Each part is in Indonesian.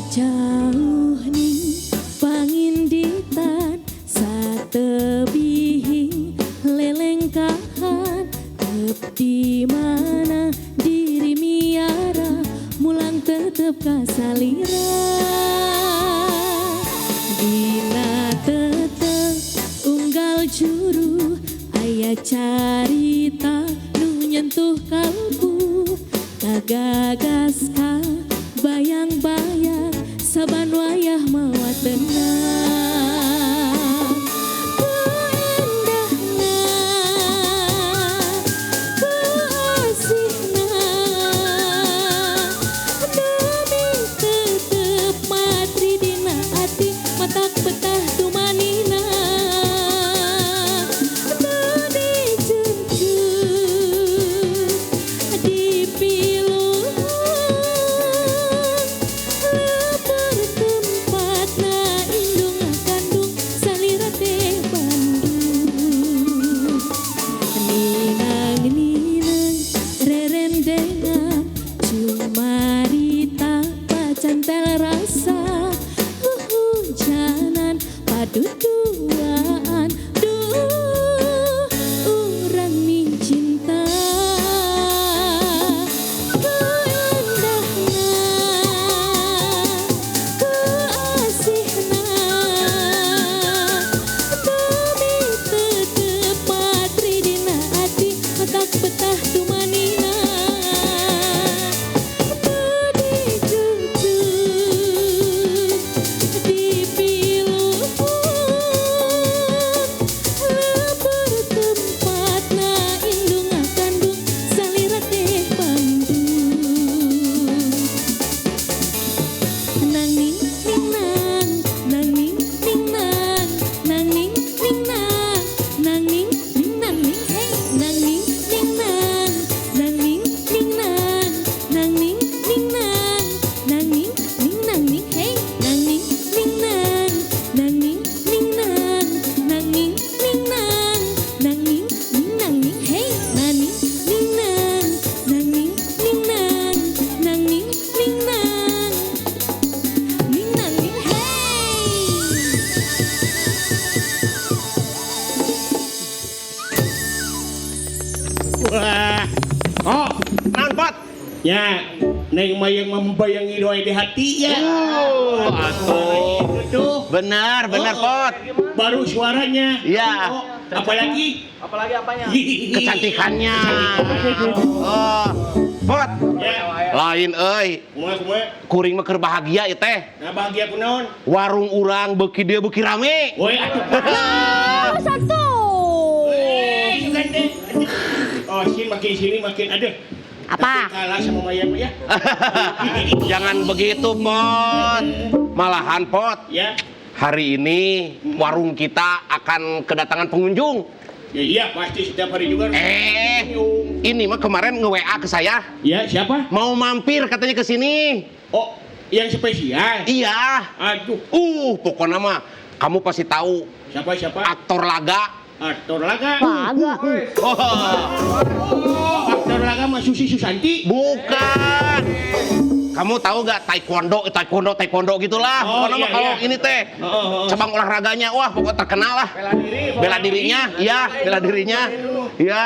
jauh ning panginditan satebihing lelengkahan tep di mana diri miara mulang tetep kasalira dina tetep unggal juru aya carita nu nyentuh kalbu kagagas ka bayang-bayang saban wayah mawa tenang ku endahna ku asihna demi tetep matri dina ati matak betah tumanina tadi junjung dipilu bertempatna indung kandung salira teh Bandung ninang rerendengan cumarita pacantel rasa hujanan paduduaan duh urang ning cinta ku endahna ku asihna demi tetep patri dina ati matak betah tumanina tadi junjung dipilu bertempatna indung kandung salira teh Bandung nang ning ning nang nang ning ning nang nang ning ning nang nang ning ning nang ning hey nang ning ning nang nang ning ning nang nang ning ning nang nang ning ning nang ning hey nang ning ning nang nang ning ning nang nang ning ning nang nang ning ning nang ning hey nang ning ning nang nang ning ning nang nang ning ning nang ning nang ning Wah, kok Naon pot? ya neng mayang membayangi doa di hati ya. Atuh. Itu Benar pot. baru suaranya. Iya. Oh, apalagi apanya? Kecantikannya. Oh, pot. Ya, Lain euy, kumah. kuring mah keur bahagia ieu teh. Nah bahagia kunaon? Warung urang beuki dia beuki rame. Woi atuh. satu Bukan deh. Oh, makin sini makin ada. Apa? Tapi kalah sama mayang ya. Jangan begitu, Pot. Malahan, Pot. Ya. Hari ini warung kita akan kedatangan pengunjung. Ya iya pasti setiap hari juga. Ini mah kemarin nge-WA ke saya. Ya siapa? Mau mampir katanya ke sini. Oh, yang spesial. Iya. Aduh, Pokoknya mah kamu pasti tahu siapa? aktor laga. Aktor laga. Oh, Aktor laga mah Susi Susanti. bukan. Kamu tahu nggak taekwondo gitulah. Oh, Pokoknya iya, mah kalau iya. ini teh cabang olahraganya, wah pokoknya terkenal lah. Bela dirinya, iya bela dirinya, iya.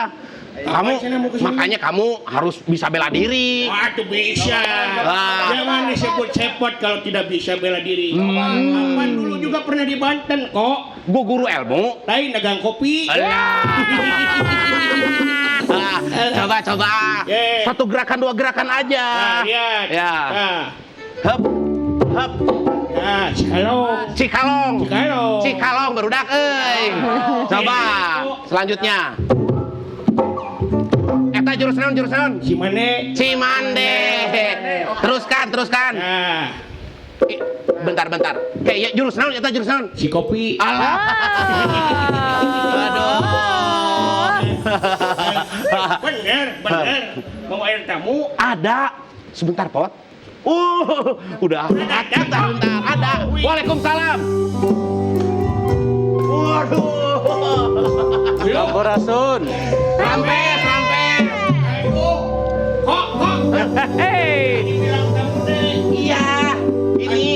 Kamu makanya kamu harus bisa bela diri. Waduh bisa. Ah. Jangan disebut cepot kalau tidak bisa bela diri. Kapan dulu juga pernah di Banten kok. Gue guru ilmu. Lain dagang kopi. Coba. Yeah. Satu gerakan dua gerakan aja. Nah, lihat. Ya. Nah, Hep. nah, Cikalong. Cikalong berudak euy. Coba selanjutnya. Eta jurus naon? Cimande. Teruskan. Nah, Bentar. Ya, jurus naon? si kopi. Alah. Aduh. Bener. Mau air tamu? Ada. Sebentar, Pot. Udah. Bentar. Ada. Waalaikumsalam. Waduh. Sampurasun. Rampes. Kok. Hei. Bilang tamu deh. Iya. Ini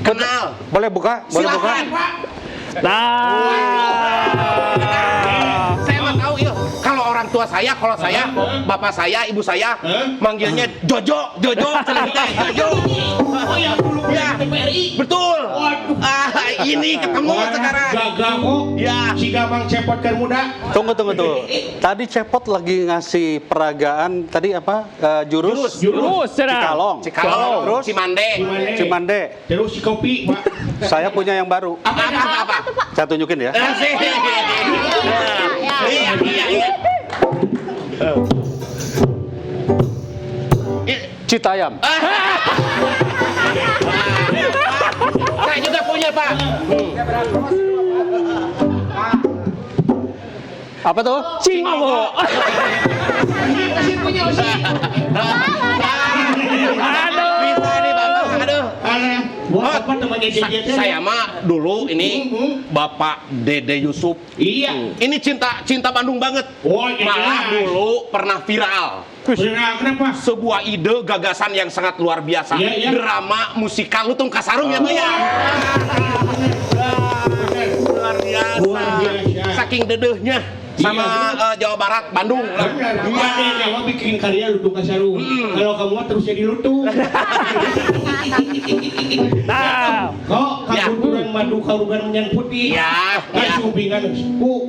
Kenal. Boleh buka? Boleh buka? Silakan, Pak. Saya mah tahu ya. Kalau orang tua saya, kalau saya, bapak saya, ibu saya manggilnya Jojo, Jojo, Jojo. Oh yang dulu Ya. TPRI. Betul. Waduh. Ini ketemu sekarang. Gagal kok. Ya. Si Gamang cepot kan muda. Tunggu. Tadi Cepot lagi ngasih peragaan tadi apa? Jurus Cikalong. Cikalong, Terus Cimande. Cimande. Terus si kopi, Pak. Saya punya yang baru. Apa? Saya tunjukin ya. Asik. Iya. Citayam. Saya juga punya, Pak. Apa tuh? Cingowo. Aduh. Bisa nih, Bapak. Aduh. Buat apa temannya JJ? Saya mah dulu ini Bapak Dede Yusuf. Iya. Ini cinta Bandung banget. Oh, iya. Malah dulu pernah viral. Benar, kenapa? Sebuah ide gagasan yang sangat luar biasa. Iya. Drama musikal Lutung Kasarung ya, Pak ya. Luar biasa. Saking dedehnya sama Jawa Barat, Bandung. Benar. Iya, kamu bikin karya Lutung Kasarung. Kalau kamu mah terus jadi lutung. Kok Ya. kaburan madu karugan menyan putih. Ya. Sumbingan.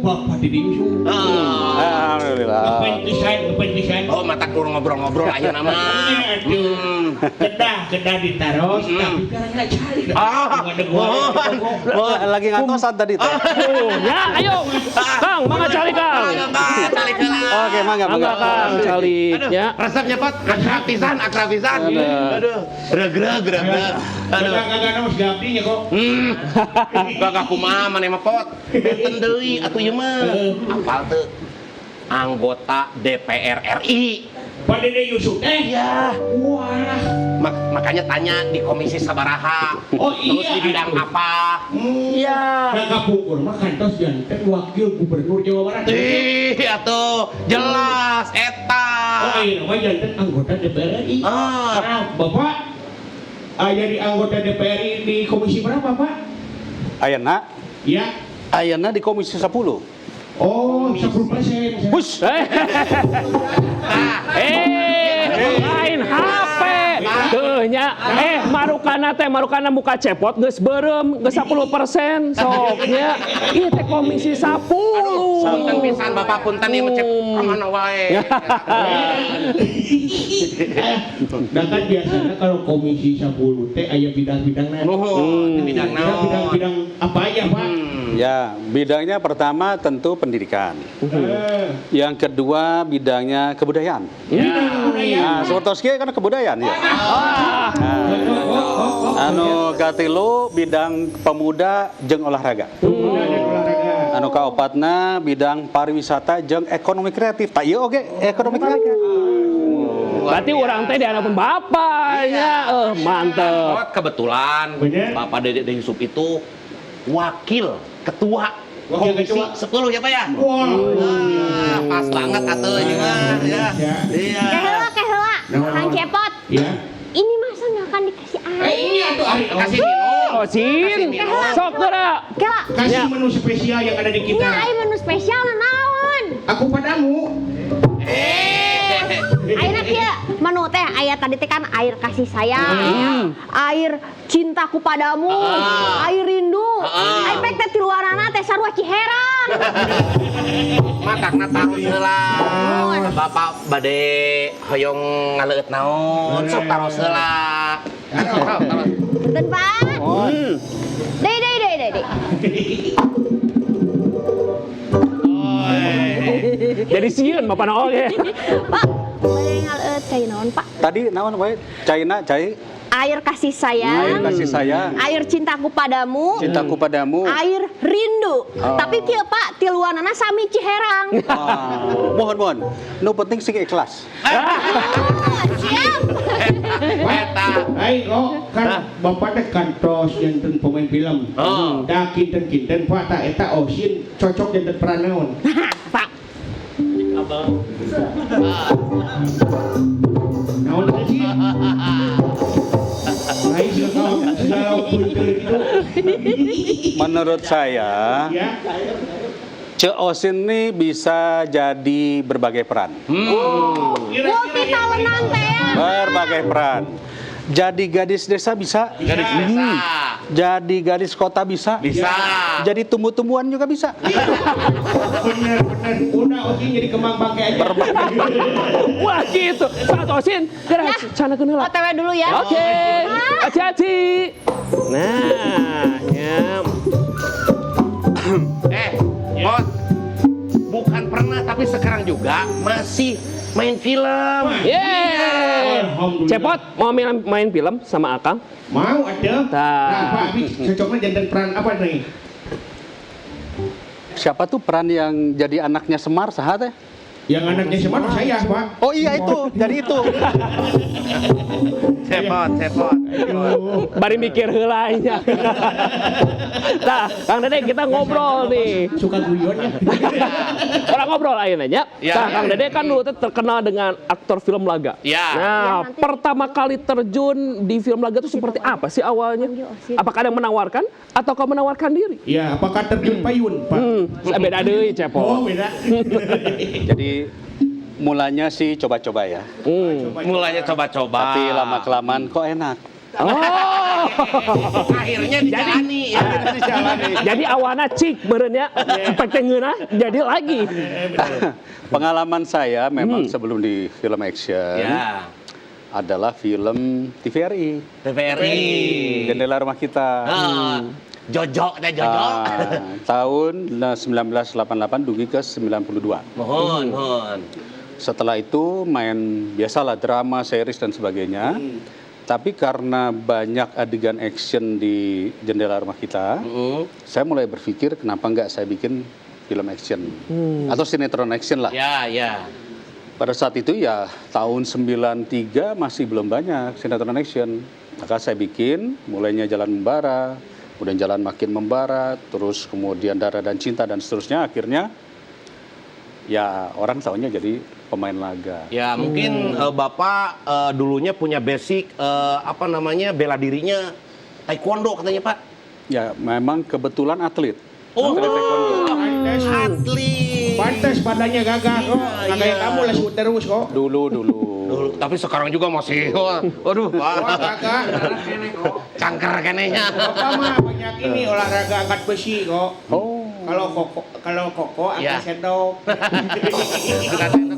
Bapak Dede Yusuf. Alhamdulillah. Ngepen desain. Oh, mata kurang ngobrol-ngobrol aja nama. Aduh. Kedah ditaros, tapi sekarang nggak cari. Lagi ngatosan tadi tuh. Ya, ayo. Kang, mangga cali Kang. Oke, mangga. Mangga Kang cali. Ya. Resepnya Pak, akrab pisan. Aduh. Regreg. Aduh. Kagak namus gabdinya kok. Gagah kumaha maneh mah pot. Benten deui atuh ieu mah. Apal teu? Anggota DPR RI. Pak Dede Yusuf Iya. Wah. Makanya tanya di komisi sabaraha. Oh, Terus iya, di bidang atuh. apa? Iya. Pungkur mah kantos janten wakil gubernur Jawa Barat. Ih, atuh jelas eta. Oh, iya, nama janten anggota DPR RI. Nah, Bapak jadi anggota DPR RI di komisi berapa, Pak? Ayeuna Iya. di Komisi 10. Oh, 10%. Hush. Lain HP. Teu nya. Marukana muka cepot geus beureum, geus 10% soknya. Ieu teh komisi 10. Punten pisan Bapak punten ieu cek kamana wae. Dan kan biasanya kalau komisi 10 teh aya bidang-bidangna. Nuhun, di bidang naon? Bidang-bidang apa aja, Pak? Ya, bidangnya pertama tentu pendidikan. Yang kedua bidangnya kebudayaan. Nah, Sotoski kan kebudayaan ya. Anu katilu bidang pemuda jeung olahraga. Anu kaopatna bidang pariwisata jeung ekonomi kreatif. Tak ieu oge ekonomi kreatif. Berarti orang teh dianapun bapaknya. Mantep. Kebetulan Bener. Bapak Dede Yusuf itu wakil ketua Wakil komisi ketua. 10 ya Pak ya? Wah. Pas banget atuh ini mah ya. Iya. Keheula, Kang Cepot. Ya. Ini masa nggak akan dikasih air? Iya tuh Ari. Kasih minum. Oh, Sin. Sok geura. Kela, Kasih menu spesial yang ada di ini kita. air menu spesial naon? Aku padamu. Ayeuna kieu menu teh aya tadi teh kan air kasih sayang, ya. Air cintaku padamu, air rindu, air pek teh ti luarana teh sarua Ciherang. Matakna taruh heula. Bapak bade hoyong ngaleueut naon? Sok taruh heula. Taruh. Punten, Pak. Dei. Jadi sieun bapak na oge. Pak, boleh ngaleueut cai naon, Pak? Tadi naon wae? Cai Air kasih air sayang, kasih sayang, air cintaku padamu, cintaku padamu. air rindu. Tapi kieu Pak, ti luarana sami Ciherang. Mohon. Nu penting sing ikhlas. Siap. Eta. Ayo kan Bapak teh kantos janten pemain film. Da kinten Pak ta eta Osin cocok janten peran naon? Pak, Naon teh sih? Lain segala punten Menurut saya, Ya. Ce Osin ini bisa jadi berbagai peran. Multi talented ya. Berbagai peran. Jadi gadis desa bisa. Gadis desa. Jadi gadis kota bisa. Bisa. Jadi tumbuh-tumbuhan juga bisa. Bener. Udah Osin jadi kembang bangkai aja. Wah gitu. Saat Osin, gerak sana ke nela. OTW dulu ya. Oke, hati-hati. Nah, ya. Bos, bukan pernah tapi sekarang juga masih main film. Yeay. Alhamdulillah. Cepot, mau main film sama Akang? Mau ada? Nah. Nah, Pak Abi cocoknya jantan peran apa nih? Siapa tuh peran yang jadi anaknya Semar sahat ya? Yang anaknya Semar saya, Pak. Oh iya itu, jadi itu. Cepot. Bari mikir heulanya. Nah, Kang Dede kita ngobrol nih. Suka guyon ya. Orang ngobrol ayeuna nya. Ya. Nah, Kang Dede kan dulu teh terkenal dengan aktor film laga. Ya. Nah, pertama kali terjun di film laga itu seperti apa sih awalnya? Apakah ada yang menawarkan atau kau menawarkan diri? Ya, apakah terjun payun, Pak? Beda deui, Oh, Cepot. beda. Jadi mulanya sih coba-coba ya. Mulanya coba-coba. Tapi lama-kelamaan kok enak. Oh. Akhirnya dijalani ya. Jadi awalnya cik berennya, petengeuna jadi lagi. Pengalaman saya memang sebelum di film action Ya. adalah film TVRI. TVRI. Jendela Rumah Kita. Jojo. Tahun 1988 dugi ke 92. Mohon. Setelah itu main biasalah drama, series dan sebagainya. Tapi karena banyak adegan action di Jendela Rumah Kita, saya mulai berpikir kenapa nggak saya bikin film action atau sinetron action lah. Ya. Pada saat itu ya tahun 93 masih belum banyak sinetron action. Maka saya bikin, mulainya Jalan Membara, kemudian Jalan Makin Membara, terus kemudian Darah dan Cinta dan seterusnya. Akhirnya ya orang tahunya jadi pemain laga. Ya mungkin Bapak dulunya punya basic bela dirinya taekwondo katanya Pak. Ya memang kebetulan atlet. Oh, Atlet taekwondo. atlet. Pantes badannya gagah kok. Nggak kayak kamu lesu terus kok. Dulu. Tapi sekarang juga masih, waduh, Wah, Pak. gagah. Cangker kenenya. Bapak mah banyak ini olahraga angkat besi kok. Oh. Kalau koko Ya. angkat sendok.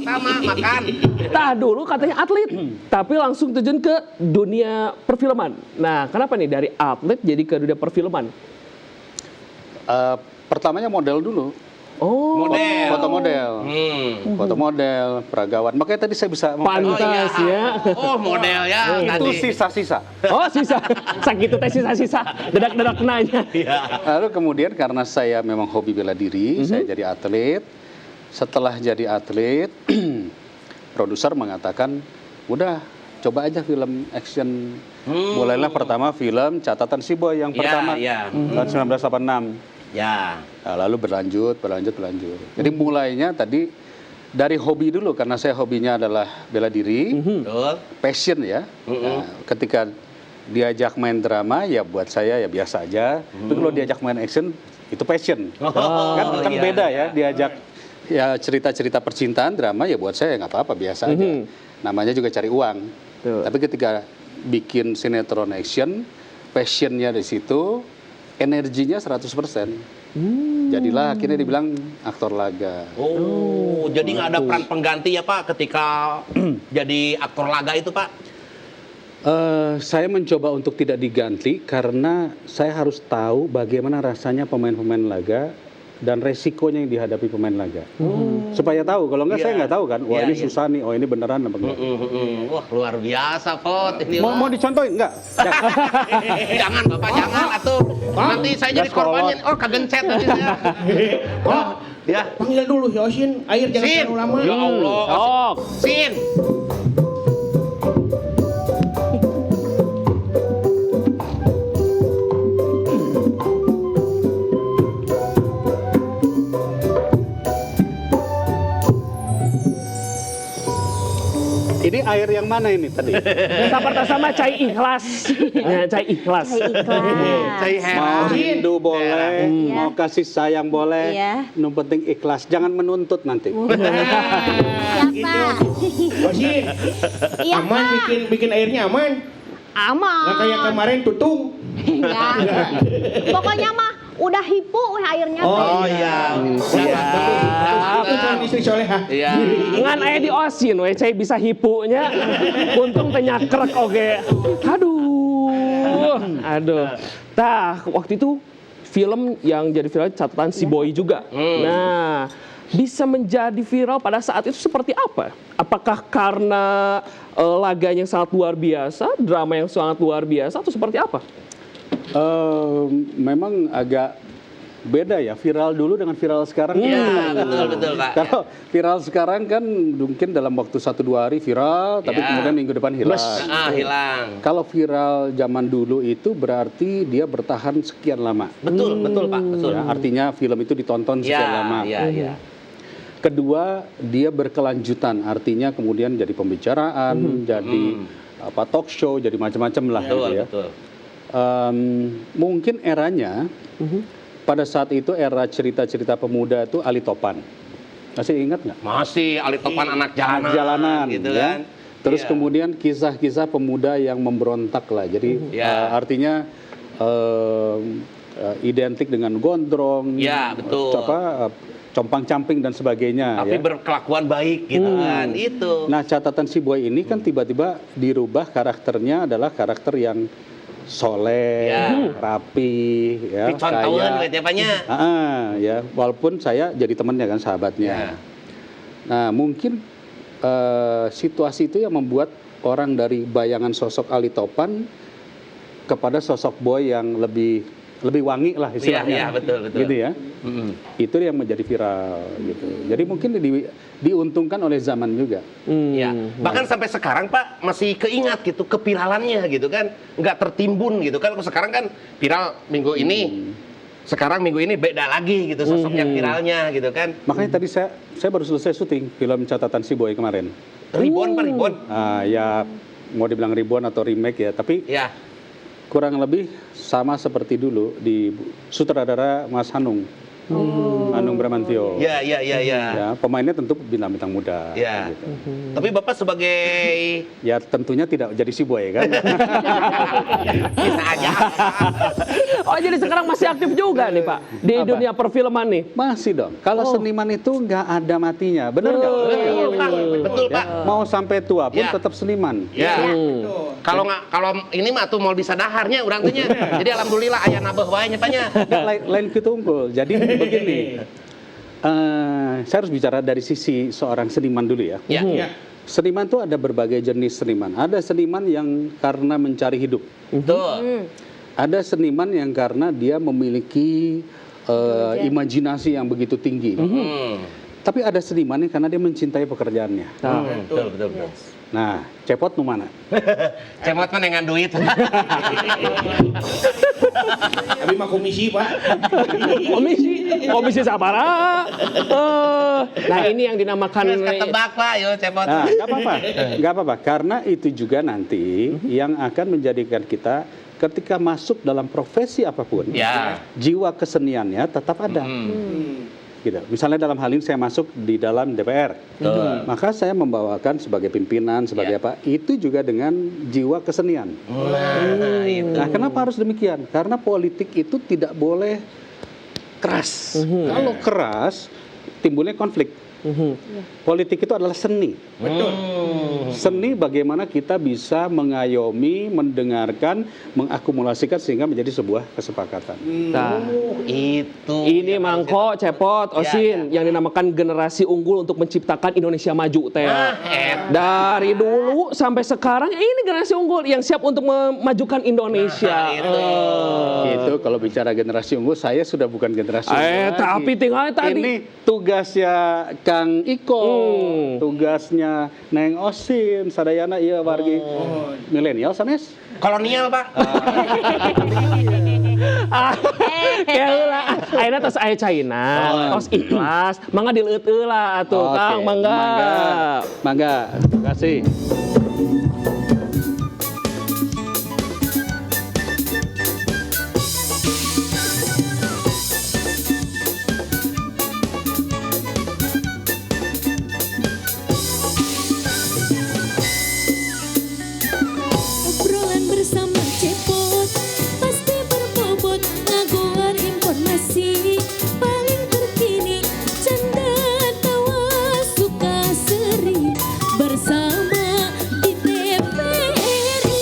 Sama makan. Tah dulu katanya atlet, tapi langsung terjun ke dunia perfilman. Nah, kenapa nih dari atlet jadi ke dunia perfilman? Pertamanya model dulu. Oh, Model. Foto model. Foto model, peragawan. Makanya tadi saya bisa pantas ya. Oh, model ya. itu tadi. sisa-sisa. Oh, sisa. Sakit itu teh sisa-sisa. Dedak-dedak nanya. Lalu kemudian karena saya memang hobi bela diri, saya jadi atlet. Setelah jadi atlet, produser mengatakan, udah coba aja film action. Mulailah pertama film Catatan Si Boy yang pertama tahun 1986. Ya. Nah, lalu berlanjut. Jadi mulainya tadi dari hobi dulu karena saya hobinya adalah bela diri, Betul. passion ya. Nah, ketika diajak main drama ya buat saya ya biasa aja. Tapi kalau diajak main action itu passion. Kan iya, beda ya diajak ya cerita-cerita percintaan drama ya buat saya nggak apa-apa biasa aja. Namanya juga cari uang. Tapi ketika bikin sinetron action, passionnya di situ, energinya 100%. Jadilah akhirnya dibilang aktor laga. Oh, jadi nggak ada peran pengganti ya Pak ketika jadi aktor laga itu Pak? Saya mencoba untuk tidak diganti karena saya harus tahu bagaimana rasanya pemain-pemain laga dan resikonya yang dihadapi pemain laga. Supaya tahu, kalau enggak saya nggak tahu kan. Wah ini susah nih, oh ini beneran apa enggak. Wah luar biasa Pot. Ini Mau dicontohin enggak? jangan Bapak jangan atuh. Nanti saya jadi korbannya. Oh kagencet nanti saya. Oh ya. Panggil dulu Yosin, air jangan Sin. terlalu lama. Ya Allah. Oh, Sin. Ini air yang mana ini tadi? Yang pertama cai ikhlas. Ya, cai ikhlas. Cai Mau heran. rindu boleh, Iya. mau kasih sayang boleh, Iya. yang penting ikhlas, jangan menuntut nanti. Siapa? Osin, Iya, aman bikin airnya aman. Aman. Nggak kayak kemarin tutung. Enggak. Pokoknya mah udah hipu airnya. Oh iya. Itu kan istri soleha. Iya. Ngan aya di Osin we cai bisa hipunya. Untung teh nyakrek oge. Aduh. Tah, waktu itu film yang jadi viral catatan si Boy juga. Nah, bisa menjadi viral pada saat itu seperti apa? Apakah karena laganya yang sangat luar biasa, drama yang sangat luar biasa, atau seperti apa? Memang agak beda ya, viral dulu dengan viral sekarang. Iya, betul Pak. Kalau viral sekarang kan mungkin dalam waktu 1-2 hari viral, tapi Ya. kemudian minggu depan hilang. Hilang. Kalau viral zaman dulu itu berarti dia bertahan sekian lama. Betul Pak, betul. Ya, artinya film itu ditonton sekian lama. Iya. Kedua, dia berkelanjutan, artinya kemudian jadi pembicaraan, jadi talk show, jadi macam-macam lah. Betul, gitu ya. betul. Mungkin eranya pada saat itu era cerita-cerita pemuda itu Ali Topan. Masih ingat nggak? Masih Ali Topan anak jalanan. Jalanan, gitu ya. kan. Terus Iya. kemudian kisah-kisah pemuda yang memberontak lah. Jadi Ya. artinya identik dengan gondrong, Ya, betul. compang-camping dan sebagainya. Tapi ya. berkelakuan baik gitu kan. Itu. Nah, catatan si Boy ini kan tiba-tiba dirubah karakternya adalah karakter yang soleh, Ya. rapi, ya, Dicontohin gitu ya Paknya. ya, walaupun saya jadi temannya kan, sahabatnya. Ya. Nah, mungkin situasi itu yang membuat orang dari bayangan sosok Ali Topan kepada sosok Boy yang lebih wangi lah istilahnya. Iya, betul. Gitu ya. Itu yang menjadi viral gitu. Jadi mungkin diuntungkan oleh zaman juga. Ya, bahkan sampai sekarang Pak masih keingat gitu keviralannya gitu kan, nggak tertimbun gitu kan. Kalau sekarang kan viral minggu ini, sekarang minggu ini beda lagi gitu sosok yang viralnya gitu kan. Makanya tadi saya baru selesai syuting film catatan si Boy kemarin. Ribuan Pak, ribuan. Ya mau dibilang ribuan atau remake ya, tapi Ya, kurang lebih sama seperti dulu di sutradara Mas Hanung. Hanung Bramantio. ya. Ya, pemainnya tentu bintang-bintang muda. Ya. Gitu. Tapi Bapak sebagai Ya tentunya tidak jadi si Boy kan. bisa aja. Oh, jadi sekarang masih aktif juga nih Pak di Apa? dunia perfilman nih. Masih dong. Kalau seniman itu nggak ada matinya, benar nggak? Betul Pak, betul Pak. Mau sampai tua pun Ya. tetap seniman. Ya. Kalau ini mah tuh mau bisa daharnya urang teh nya. Jadi alhamdulillah aya nabeh wae nya Paknya. Nggak, lain ketunggul. Jadi begini, saya harus bicara dari sisi seorang seniman dulu ya. Ya. Ya. Seniman itu ada berbagai jenis seniman. Ada seniman yang karena mencari hidup. Betul. Ada seniman yang karena dia memiliki imajinasi yang begitu tinggi. Tapi ada seniman yang karena dia mencintai pekerjaannya. Betul. Nah, cepot nu mana? Cemot mah dengan duit. Tapi mah komisi, Pak. Komisi sabara. Nah, ini yang dinamakan Geus ketebak Pak, yo cemot. Nah, nggak apa-apa. Karena itu juga nanti yang akan menjadikan kita ketika masuk dalam profesi apapun, Ya. jiwa keseniannya tetap ada. Gitu. Misalnya dalam hal ini saya masuk di dalam DPR, maka saya membawakan sebagai pimpinan, sebagai Ya. apa, itu juga dengan jiwa kesenian. Nah, kenapa harus demikian? Karena politik itu tidak boleh keras. Kalau keras, timbulnya konflik. Politik itu adalah seni. Seni bagaimana kita bisa mengayomi, mendengarkan, mengakumulasikan sehingga menjadi sebuah kesepakatan. Nah, Itu. ini mangko cepot Osin yang dinamakan generasi unggul untuk menciptakan Indonesia maju teh. Dari dulu sampai sekarang ini generasi unggul yang siap untuk memajukan Indonesia. Itu kalau bicara generasi unggul, saya sudah bukan generasi unggul lagi. Tapi tinggal tadi. Ini tugasnya Kang Iko, tugasnya Neng Osin, sadayana ieu wargi milenial sanes. Kolonial Pak. Kayak heula. Ayeuna tos aya China, tos ikhlas, mangga dileuit heula atuh Oke, Kang, mangga. Mangga. Terima kasih. Obrolan bersama Cepot pasti berbobot, ngaguar informasi paling terkini, canda tawa suka seri bersama di TVRI.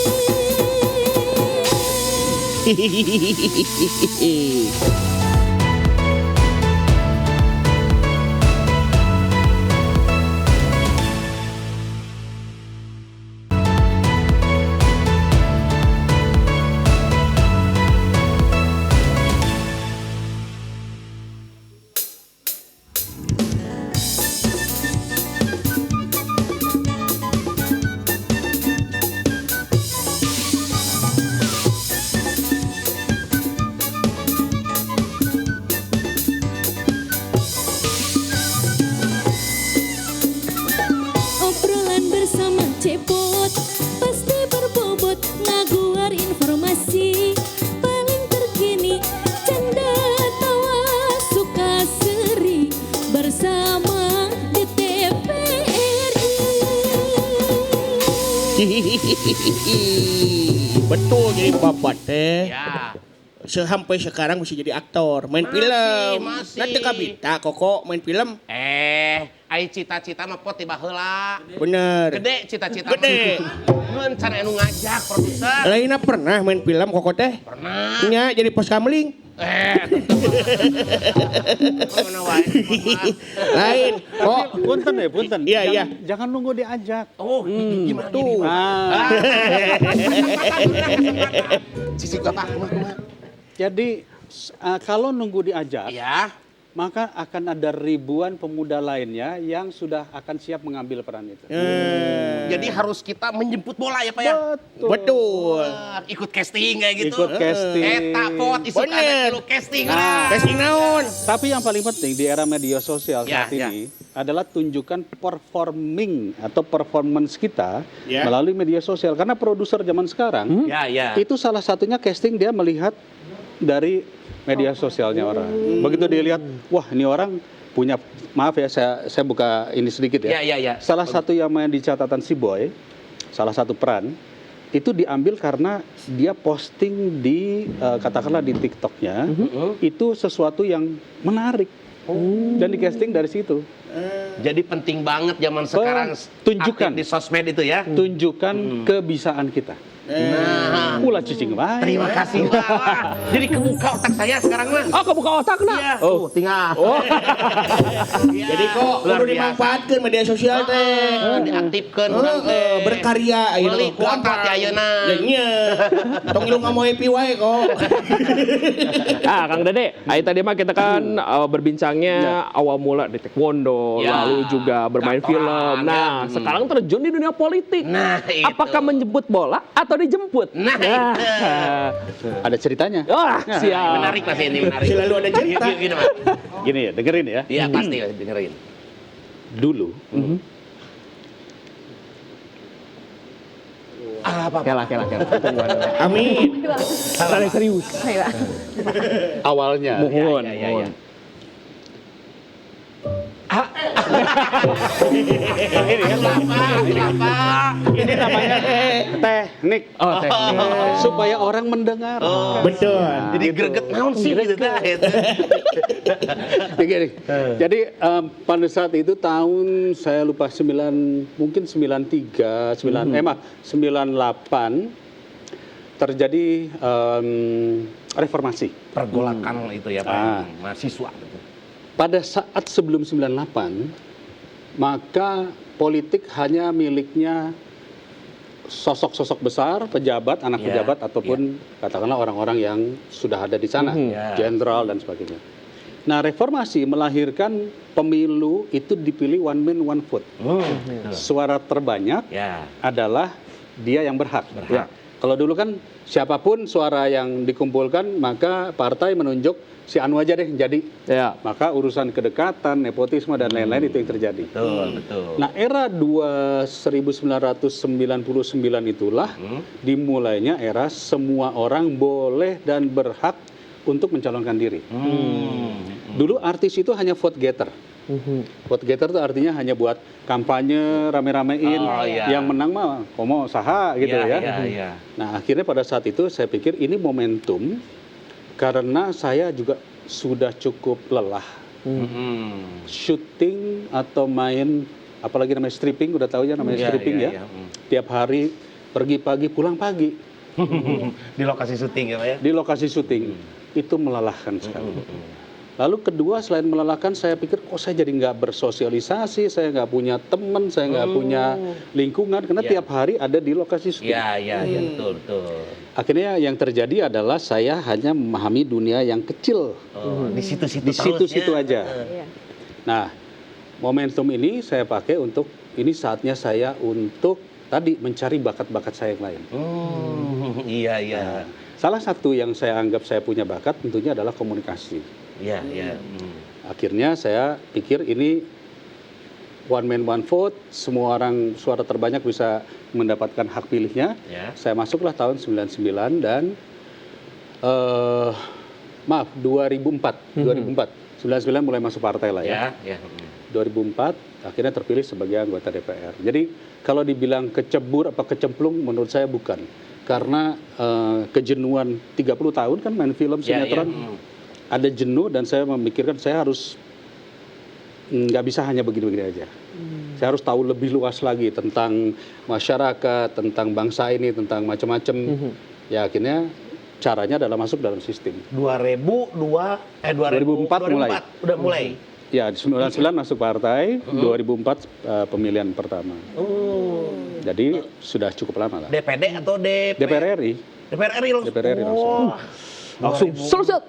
Obrolan bersama Cepot pasti berbobot, ngaguar informasi paling terkini, canda tawa suka seri bersama di TVRI. Betul jadi bapak teh. Ya. Sampai sekarang masih jadi aktor, main film. masih. Nanti kabita koko main film. Ai cita-cita mah pot tiba heula. Bener. Gede cita-cita. Gede. Mun can anu ngajak produser. Lainnya pernah main film koko teh? Pernah. Nya jadi pos kamling. Mana wae. Lain. Kok Punten ya, punten. Iya, iya. Jangan nunggu diajak. Oh, gimana tuh. gini? Ah. Sisi bapak kumaha? Jadi kalau nunggu diajak, Ya. maka akan ada ribuan pemuda lainnya yang sudah akan siap mengambil peran itu. Jadi harus kita menjemput bola ya Pak ya? betul. Ikut casting kayak gitu. Ikut casting. Eta pot isukan Bener. dulu casting. Nah. Casting naon? Tapi yang paling penting di era media sosial Ya, saat ya. ini adalah tunjukkan performing atau performance kita Ya. melalui media sosial. Karena produser zaman sekarang Ya, ya. itu salah satunya casting, dia melihat dari media sosialnya orang. Begitu dia lihat, wah ini orang punya, maaf ya saya buka ini sedikit ya. Ya, ya, ya. Salah satu yang main di catatan si Boy, salah satu peran itu diambil karena dia posting di katakanlah di TikToknya, itu sesuatu yang menarik dan di casting dari situ. Jadi penting banget zaman sekarang Tunjukkan. aktif di sosmed itu ya. Tunjukkan kebisaan kita. Nah, Ulah cicing wae. terima kasih. Wah. Jadi kebuka otak saya sekarang mah. Oh, kebuka otak na. Iya. Oh, Tinggal. Jadi kok Luar kudu biasa. dimanfaatkan media sosial teh. Diaktifkan orang teh. Berkarya ayeuna. Beli kuota teh ayeuna. Ya nya. Tong lu ngomong happy wae kok. Kang Dede, tadi mah kita kan berbincangnya awal mula di taekwondo, Ya. lalu juga bermain Aktoran, film. Nah, ya. sekarang terjun di dunia politik. Nah, itu. Apakah menjemput bola atau dijemput? Nah, itu. Ada ceritanya. Wah, siap. Menarik Mas ini menarik. Selalu ada cerita. Gini, Mas. Gini ya, dengerin ya. Iya, pasti dengerin. Dulu Kela. Amin. Rada serius. awalnya Mohon. Ya, ya, ya. ini namanya teknik. Oh, teknik. Supaya orang mendengar. Betul. Jadi greget naon sih gitu dah. Jadi, jadi pada saat itu tahun saya lupa mungkin 93, 98 terjadi reformasi. Pergolakan itu ya Pak. Ah. Mahasiswa. Pada saat sebelum 98, maka politik hanya miliknya sosok-sosok besar, pejabat, anak Ya, pejabat ataupun katakanlah orang-orang yang sudah ada di sana, Ya. jenderal dan sebagainya. Nah, reformasi melahirkan pemilu itu dipilih one man one vote. Suara terbanyak Ya. adalah dia yang berhak. Berhak. Kalau dulu kan siapapun suara yang dikumpulkan, maka partai menunjuk si Anu aja deh jadi. Ya. Maka urusan kedekatan, nepotisme dan lain-lain itu yang terjadi. Betul. Nah, era 1999 itulah dimulainya era semua orang boleh dan berhak untuk mencalonkan diri. Dulu artis itu hanya vote getter. Vote getter itu artinya hanya buat kampanye rame-ramein, yang menang mah komo saha gitu ya. Nah, akhirnya pada saat itu saya pikir ini momentum karena saya juga sudah cukup lelah syuting atau main, apalagi namanya stripping, udah tahu ya namanya stripping ya. Tiap hari pergi pagi pulang pagi Di lokasi syuting ya Pak ya? di lokasi syuting. Itu melelahkan sekali. Lalu kedua, selain melelahkan, saya pikir kok saya jadi nggak bersosialisasi, saya nggak punya teman, saya nggak punya lingkungan, karena tiap hari ada di lokasi syuting. Iya, betul. Akhirnya yang terjadi adalah saya hanya memahami dunia yang kecil. Di situ-situ Di terus situ-situ ya. aja. Nah, momentum ini saya pakai untuk, ini saatnya saya untuk tadi mencari bakat-bakat saya yang lain. Iya. Salah satu yang saya anggap saya punya bakat tentunya adalah komunikasi. Iya. Akhirnya saya pikir ini one man one vote, semua orang suara terbanyak bisa mendapatkan hak pilihnya. Ya. Saya masuklah tahun 99 dan 2004. 99 mulai masuk partai lah ya. 2004 akhirnya terpilih sebagai anggota DPR. Jadi kalau dibilang kecebur apa kecemplung, menurut saya bukan. Karena kejenuhan 30 tahun kan main film sinetron, ada jenuh dan saya memikirkan saya harus nggak bisa hanya begini-begini aja. Saya harus tahu lebih luas lagi tentang masyarakat, tentang bangsa ini, tentang macam-macam. Ya akhirnya caranya adalah masuk dalam sistem. 2004 mulai. Udah mulai. Ya, 99 masuk partai, 2004 pemilihan pertama. Jadi sudah cukup lama lah. DPD atau DPR RI. DPR RI langsung. DPR RI langsung. Langsung selesai.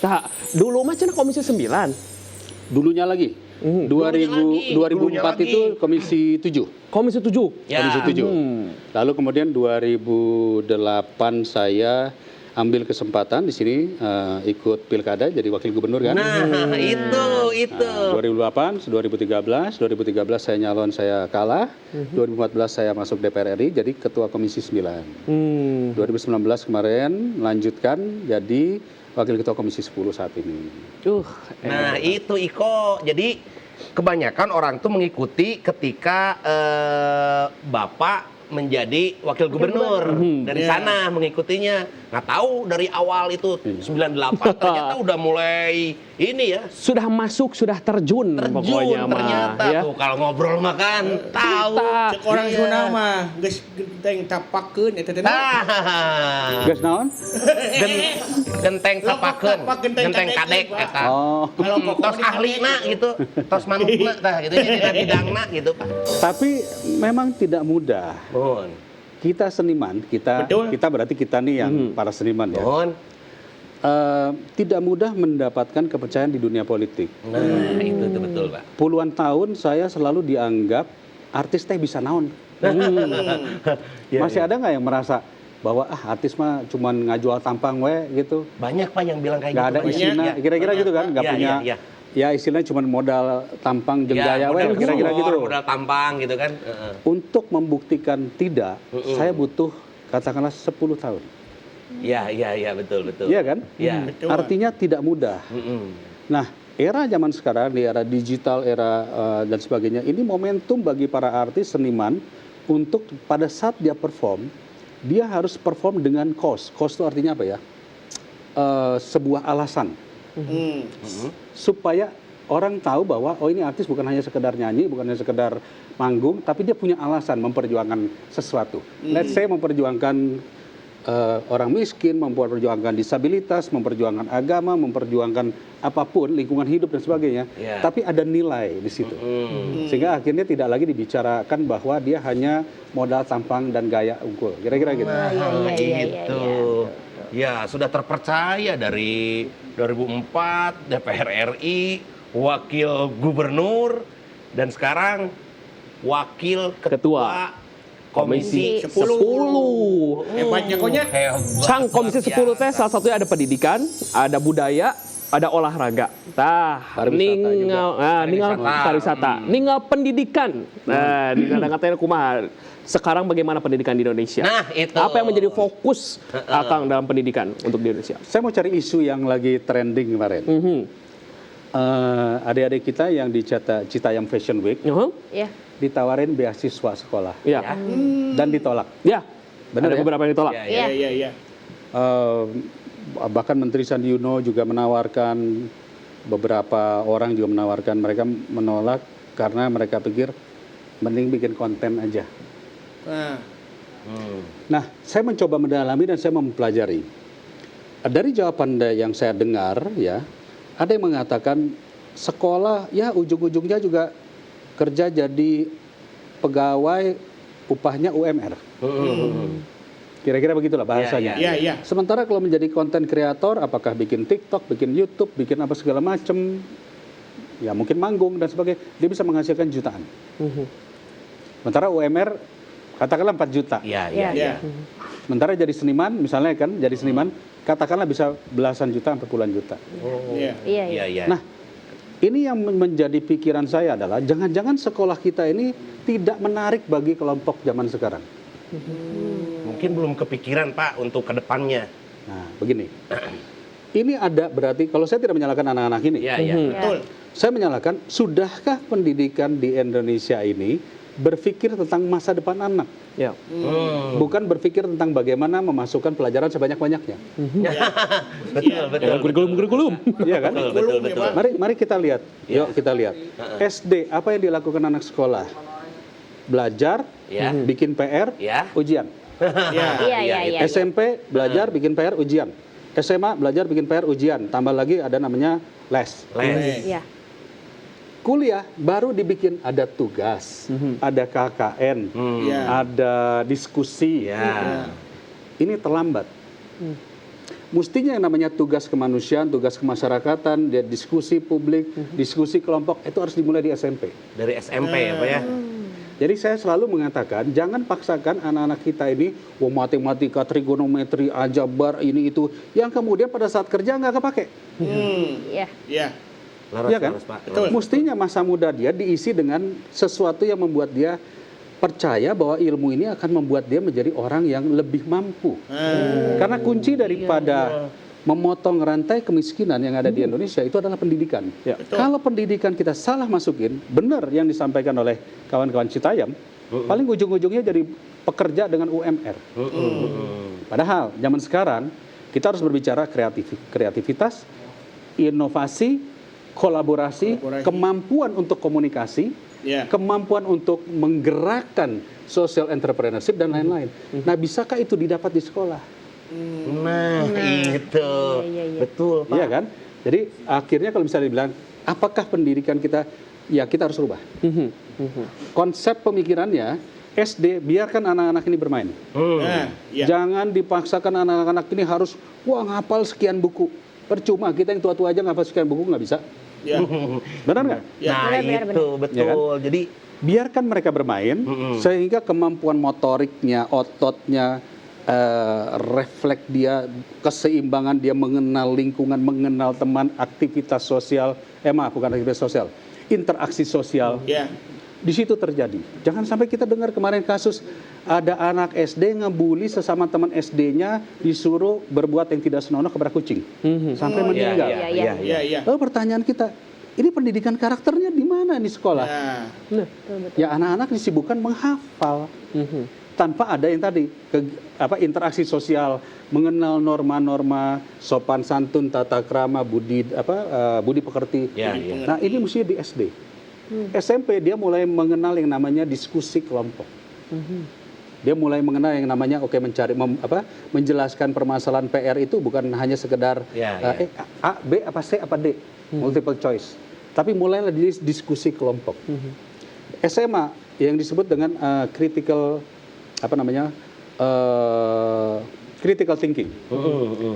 Nah, dulu macam Komisi 9. Dulunya lagi. 2004 itu Komisi 7. Komisi 7. Ya. Komisi 7. Lalu kemudian 2008 saya ambil kesempatan di sini ikut pilkada jadi wakil gubernur kan. Nah, itu. 2008, 2013 saya nyalon, saya kalah. 2014 saya masuk DPR RI jadi ketua Komisi 9. 2019 kemarin lanjutkan jadi wakil ketua Komisi 10 saat ini. Nah, itu Iko. Jadi kebanyakan orang tuh mengikuti ketika Bapak menjadi wakil gubernur. Dari sana mengikutinya. Nggak tahu dari awal itu 98 ternyata udah mulai ini ya. Sudah masuk, sudah terjun pokoknya ternyata mah, ya. tuh kalau ngobrol makan tahu. Cek orang Sunda mah geus genteng tapakeun eta teh. Geus naon? Genteng tapakeun, genteng kadek eta. Oh. Kalau Tos ahlina gitu, tos manukna tah gitu jadi bidangna gitu Pak. Tapi memang tidak mudah. Kita seniman, kita berarti kita nih yang para seniman ya. Tidak mudah mendapatkan kepercayaan di dunia politik. Nah, itu betul, Pak. Puluhan tahun saya selalu dianggap artis teh bisa naon. Masih ada nggak yang merasa bahwa artis mah cuman ngajual tampang we gitu? Banyak Pak yang bilang kayak Nggak gitu. ada isinya, kira-kira gitu kan? Nggak punya. Ya istilahnya cuma modal tampang jeung gaya we, kira-kira gitu. Modal tampang gitu kan. Untuk membuktikan tidak, saya butuh katakanlah 10 tahun. Iya, betul. Iya kan? Iya. Artinya tidak mudah. Nah, era zaman sekarang, di era digital, era dan sebagainya, ini momentum bagi para artis seniman untuk pada saat dia perform, dia harus perform dengan cost. Cost itu artinya apa ya? Sebuah alasan. Supaya orang tahu bahwa oh ini artis bukan hanya sekedar nyanyi, bukan hanya sekedar manggung, tapi dia punya alasan memperjuangkan sesuatu. Let's say memperjuangkan orang miskin, memperjuangkan disabilitas, memperjuangkan agama, memperjuangkan apapun, lingkungan hidup dan sebagainya. Tapi ada nilai di situ. Sehingga akhirnya tidak lagi dibicarakan bahwa dia hanya modal tampang dan gaya unggul. Kira-kira gitu. Gitu. Ya, sudah terpercaya dari 2004 DPR RI, wakil gubernur, dan sekarang wakil ketua Komisi 10. Hebatnya konya. Sang Komisi 10 teh salah satunya ada pendidikan, ada budaya, ada olahraga. Ningal pariwisata, ningal pendidikan. Nah, di kadang-kadang kumaha. Sekarang bagaimana pendidikan di Indonesia? Nah, itu. Apa yang menjadi fokus Akang dalam pendidikan untuk di Indonesia? Saya mau cari isu yang lagi trending kemarin. Adik-adik kita yang di Citayam Fashion Week Ya. ditawarin beasiswa sekolah Ya, dan ditolak. ya. Benar Ada ya? beberapa yang ditolak. Iya. Iya. Bahkan Menteri Sandi Uno juga menawarkan, beberapa orang juga menawarkan, mereka menolak karena mereka pikir mending bikin konten aja. Nah, saya mencoba mendalami dan saya mempelajari. Dari jawaban yang saya dengar, ya, ada yang mengatakan sekolah, ya ujung-ujungnya juga kerja jadi pegawai, upahnya UMR. Kira-kira begitulah bahasanya. Iya. Sementara kalau menjadi konten kreator, apakah bikin TikTok, bikin YouTube, bikin apa segala macam, ya mungkin manggung dan sebagainya, dia bisa menghasilkan jutaan. Sementara UMR katakanlah 4 juta. Iya. Sementara jadi seniman, misalnya kan, jadi seniman, katakanlah bisa belasan juta sampai puluhan juta. Iya. Nah, ini yang menjadi pikiran saya adalah jangan-jangan sekolah kita ini tidak menarik bagi kelompok zaman sekarang. Mungkin belum kepikiran Pak untuk kedepannya. Nah, begini. Ini ada berarti, kalau saya tidak menyalahkan anak-anak ini, Iya. Betul. saya menyalahkan, sudahkah pendidikan di Indonesia ini berpikir tentang masa depan anak? Ya. Bukan berpikir tentang bagaimana memasukkan pelajaran sebanyak-banyaknya. Betul. Kurikulum. Iya kan? Betul. Mari kita lihat. Yuk kita lihat. SD, apa yang dilakukan anak sekolah? Belajar, Ya. bikin PR, Ya. ujian. Iya. SMP, belajar, bikin PR, ujian. SMA, belajar, bikin PR, ujian. Tambah lagi ada namanya les. Iya. Kuliah baru dibikin ada tugas, ada KKN, ada diskusi. Ya. Ini terlambat. Mestinya yang namanya tugas kemanusiaan, tugas kemasyarakatan, dia diskusi publik, diskusi kelompok, itu harus dimulai di SMP. Dari SMP ya Pak ya. Jadi saya selalu mengatakan, jangan paksakan anak-anak kita ini, matematika, trigonometri, aljabar, ini itu, yang kemudian pada saat kerja nggak kepake. Iya. Iya kan? Pak. Mestinya masa muda dia diisi dengan sesuatu yang membuat dia percaya bahwa ilmu ini akan membuat dia menjadi orang yang lebih mampu. Karena kunci daripada memotong rantai kemiskinan yang ada di Indonesia itu adalah pendidikan. Ya. Kalau pendidikan kita salah masukin, benar yang disampaikan oleh kawan-kawan Citayam, paling ujung-ujungnya jadi pekerja dengan UMR. Padahal zaman sekarang kita harus berbicara kreativitas, inovasi, kolaborasi, kemampuan untuk komunikasi, kemampuan untuk menggerakkan social entrepreneurship dan lain-lain. Nah, bisakah itu didapat di sekolah? Nah, itu. Betul Pak. Iya kan? Jadi akhirnya kalau misalnya dibilang, apakah pendidikan kita, ya kita harus rubah. Konsep pemikirannya, SD biarkan anak-anak ini bermain. Jangan dipaksakan anak-anak ini harus, ngapal sekian buku. Percuma, kita yang tua-tua aja ngapal sekian buku nggak bisa. Benar nggak? Nah, Benar. itu betul. Ya kan? Jadi Biarkan mereka bermain, sehingga kemampuan motoriknya, ototnya, refleks dia, keseimbangan dia mengenal lingkungan, mengenal teman, aktivitas sosial, bukan aktivitas sosial, interaksi sosial. Di situ terjadi. Jangan sampai kita dengar kemarin kasus ada anak SD ngebully sesama teman SD-nya, disuruh berbuat yang tidak senonoh kepada kucing sampai meninggal. Iya. Lalu pertanyaan kita, ini pendidikan karakternya di mana di sekolah? Ya anak-anak disibukkan menghafal tanpa ada yang tadi interaksi sosial, mengenal norma-norma sopan santun, tata krama, budi pekerti. Nah ini mesti di SD. SMP dia mulai mengenal yang namanya diskusi kelompok. Dia mulai mengenal yang namanya menjelaskan permasalahan PR itu bukan hanya sekedar A, B, apa C, apa D, multiple choice. Tapi mulailah diskusi kelompok. SMA yang disebut dengan critical thinking.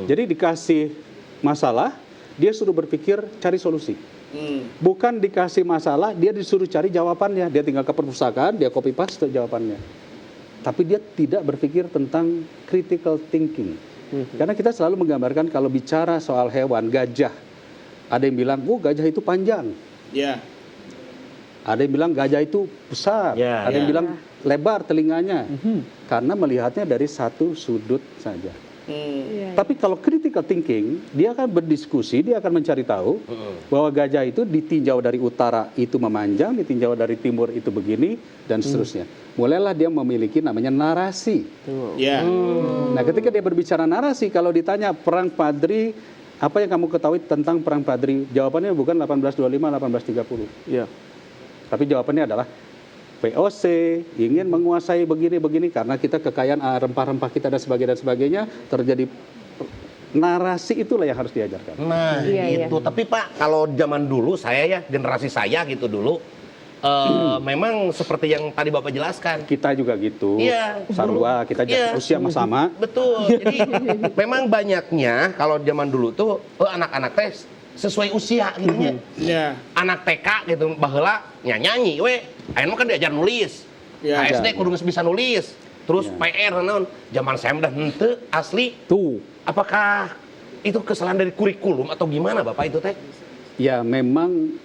Jadi dikasih masalah, dia suruh berpikir cari solusi. Bukan dikasih masalah, dia disuruh cari jawabannya. Dia tinggal ke perpustakaan, dia copy paste jawabannya. tapi dia tidak berpikir tentang critical thinking. Karena kita selalu menggambarkan kalau bicara soal hewan, gajah, ada yang bilang, oh gajah itu panjang. Ya. Ada yang bilang gajah itu besar, Ya, ada yang ya. bilang lebar telinganya, karena melihatnya dari satu sudut saja. Tapi kalau critical thinking, dia akan berdiskusi, dia akan mencari tahu bahwa gajah itu ditinjau dari utara itu memanjang, ditinjau dari timur itu begini, dan seterusnya. Mulailah dia memiliki namanya narasi. Ya. Nah, ketika dia berbicara narasi, kalau ditanya perang Padri, apa yang kamu ketahui tentang perang Padri? Jawabannya bukan 1825, 1830. Iya. Tapi jawabannya adalah VOC ingin menguasai begini-begini karena kita kekayaan rempah-rempah kita dan sebagainya terjadi narasi, itulah yang harus diajarkan. Nah, Iya, itu. Tapi Pak, kalau zaman dulu saya ya, generasi saya gitu dulu, memang seperti yang tadi Bapak jelaskan. Kita juga gitu. Iya. Sarua, kita Iya. usia sama. Betul. Jadi memang banyaknya kalau zaman dulu tuh anak-anak teh sesuai usia gitu nya. Ya. Anak TK gitu baheula nyanyi we. Ayeuna kan diajar nulis. Ya. SD kudu geus bisa nulis. Terus Ya. PR naon? Zaman saya udah henteu asli. Tuh. Apakah itu kesalahan dari kurikulum atau gimana Bapak itu teh? Ya, memang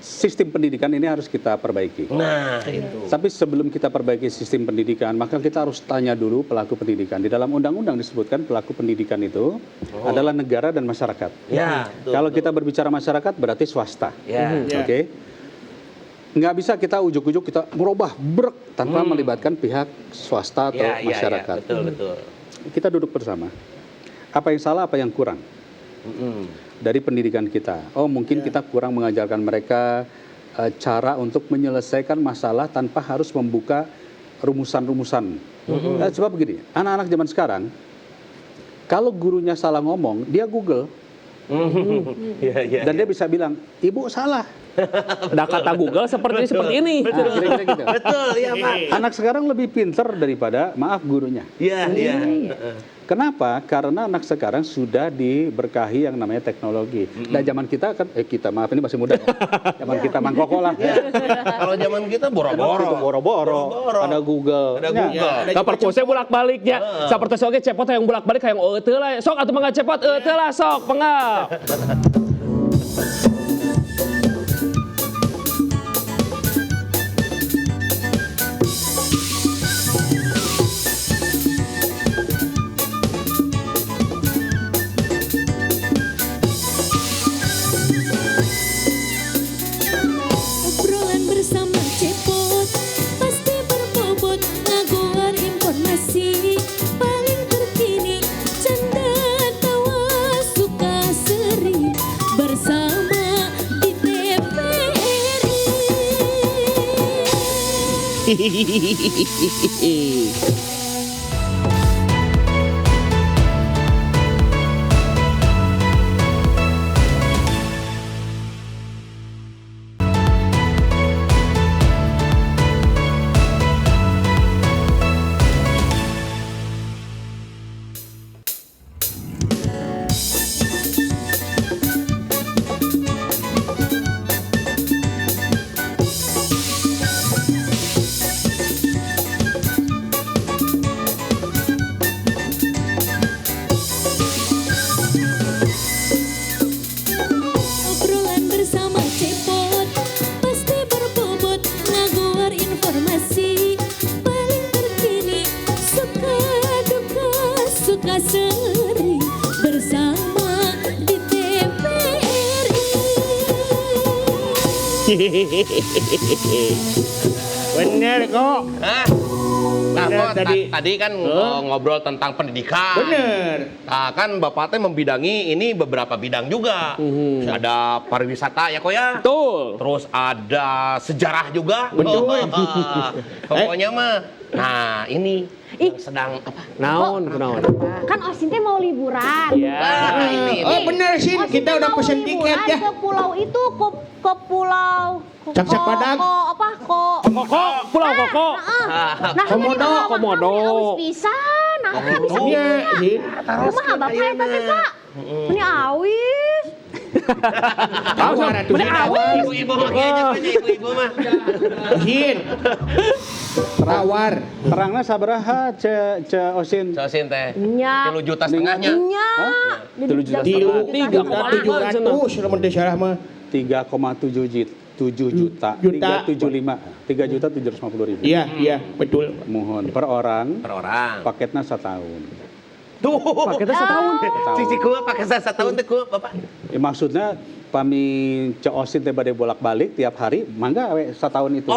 sistem pendidikan ini harus kita perbaiki. Nah, itu. Tapi sebelum kita perbaiki sistem pendidikan, maka kita harus tanya dulu pelaku pendidikan. Di dalam undang-undang disebutkan pelaku pendidikan itu adalah negara dan masyarakat. Ya, betul, Kalau betul. kita berbicara masyarakat berarti swasta. Ya. Ya. Oke. Nggak bisa kita ujuk-ujuk kita merubah brek tanpa melibatkan pihak swasta atau Ya, masyarakat. betul, betul. Kita duduk bersama. Apa yang salah, apa yang kurang dari pendidikan kita. Oh, mungkin kita kurang mengajarkan mereka cara untuk menyelesaikan masalah tanpa harus membuka rumusan-rumusan. Sebab begini, anak-anak zaman sekarang, kalau gurunya salah ngomong, dia Google. Iya, iya. Dan dia bisa bilang, ibu salah. Ada kata Google seperti ini. Nah, kira-kira gitu. Betul, iya Pak. Anak sekarang lebih pinter daripada, maaf, gurunya. Iya, iya. Kenapa? Karena anak sekarang sudah diberkahi yang namanya teknologi. Nah, zaman kita kan, maaf ini masih muda ya. Zaman kita mangkoko lah. Kalau zaman kita Itu boro-boro. boro-boro. Ada Google. Ada Nya, Google. Seperti saya bolak-baliknya. Seperti saya cepot yang bolak-balik kayak teu lah. Sok atuh mangga cepot teu lah sok pengap. Obrolan bersama Cepot pasti berbobot, ngagoar informasi paling terkini, canda tawa suka seri bersama di TVRI. Obrolan bersama Cepot pasti berbobot, ngagoar informasi paling terkini, suka duka suka seri bersama di TVRI. Bener kok. Hah? Nah, Bener, kok tadi kan ngobrol tentang pendidikan. Bener. Nah, kan Bapak teh membidangi ini beberapa bidang juga. Ada pariwisata ya kok ya. Betul. Terus ada sejarah juga. Betul. Pokoknya mah. Nah, ini yang sedang apa? Naon. Kan Osin teh mau liburan. Nah, ini. Oh bener sih, Osin kita teh udah mau pesen liburan tiket ya. ke pulau itu, ke pulau Cak-cak Padang. Koko, Pulau Koko. Nah, Komodo. Awis pisan. Nah, Iya sih. kumaha bapak eta teh, Pak? Ini awis. Tawar atuh Sin, tawar. Ibu-ibu mah aja banyak ibu-ibu mah. Sin. Tawar. Terangna sabaraha ce Osin? Sosin teh. Nya. 3,5 juta setengahnya. Nya. 3 juta Tilu, setengah. 3.700 lamun teu salah mah. 3,7 juta. Juta. 375. 3.750.000. Iya, iya, betul. Mohon per orang. Per orang. Paketnya setahun. Tuh. Paketnya setahun. Cici kuah pakai setahun teh kuah Bapak. Ya, maksudnya pami Osin teh bade bolak-balik tiap hari, mangga we setahun itu.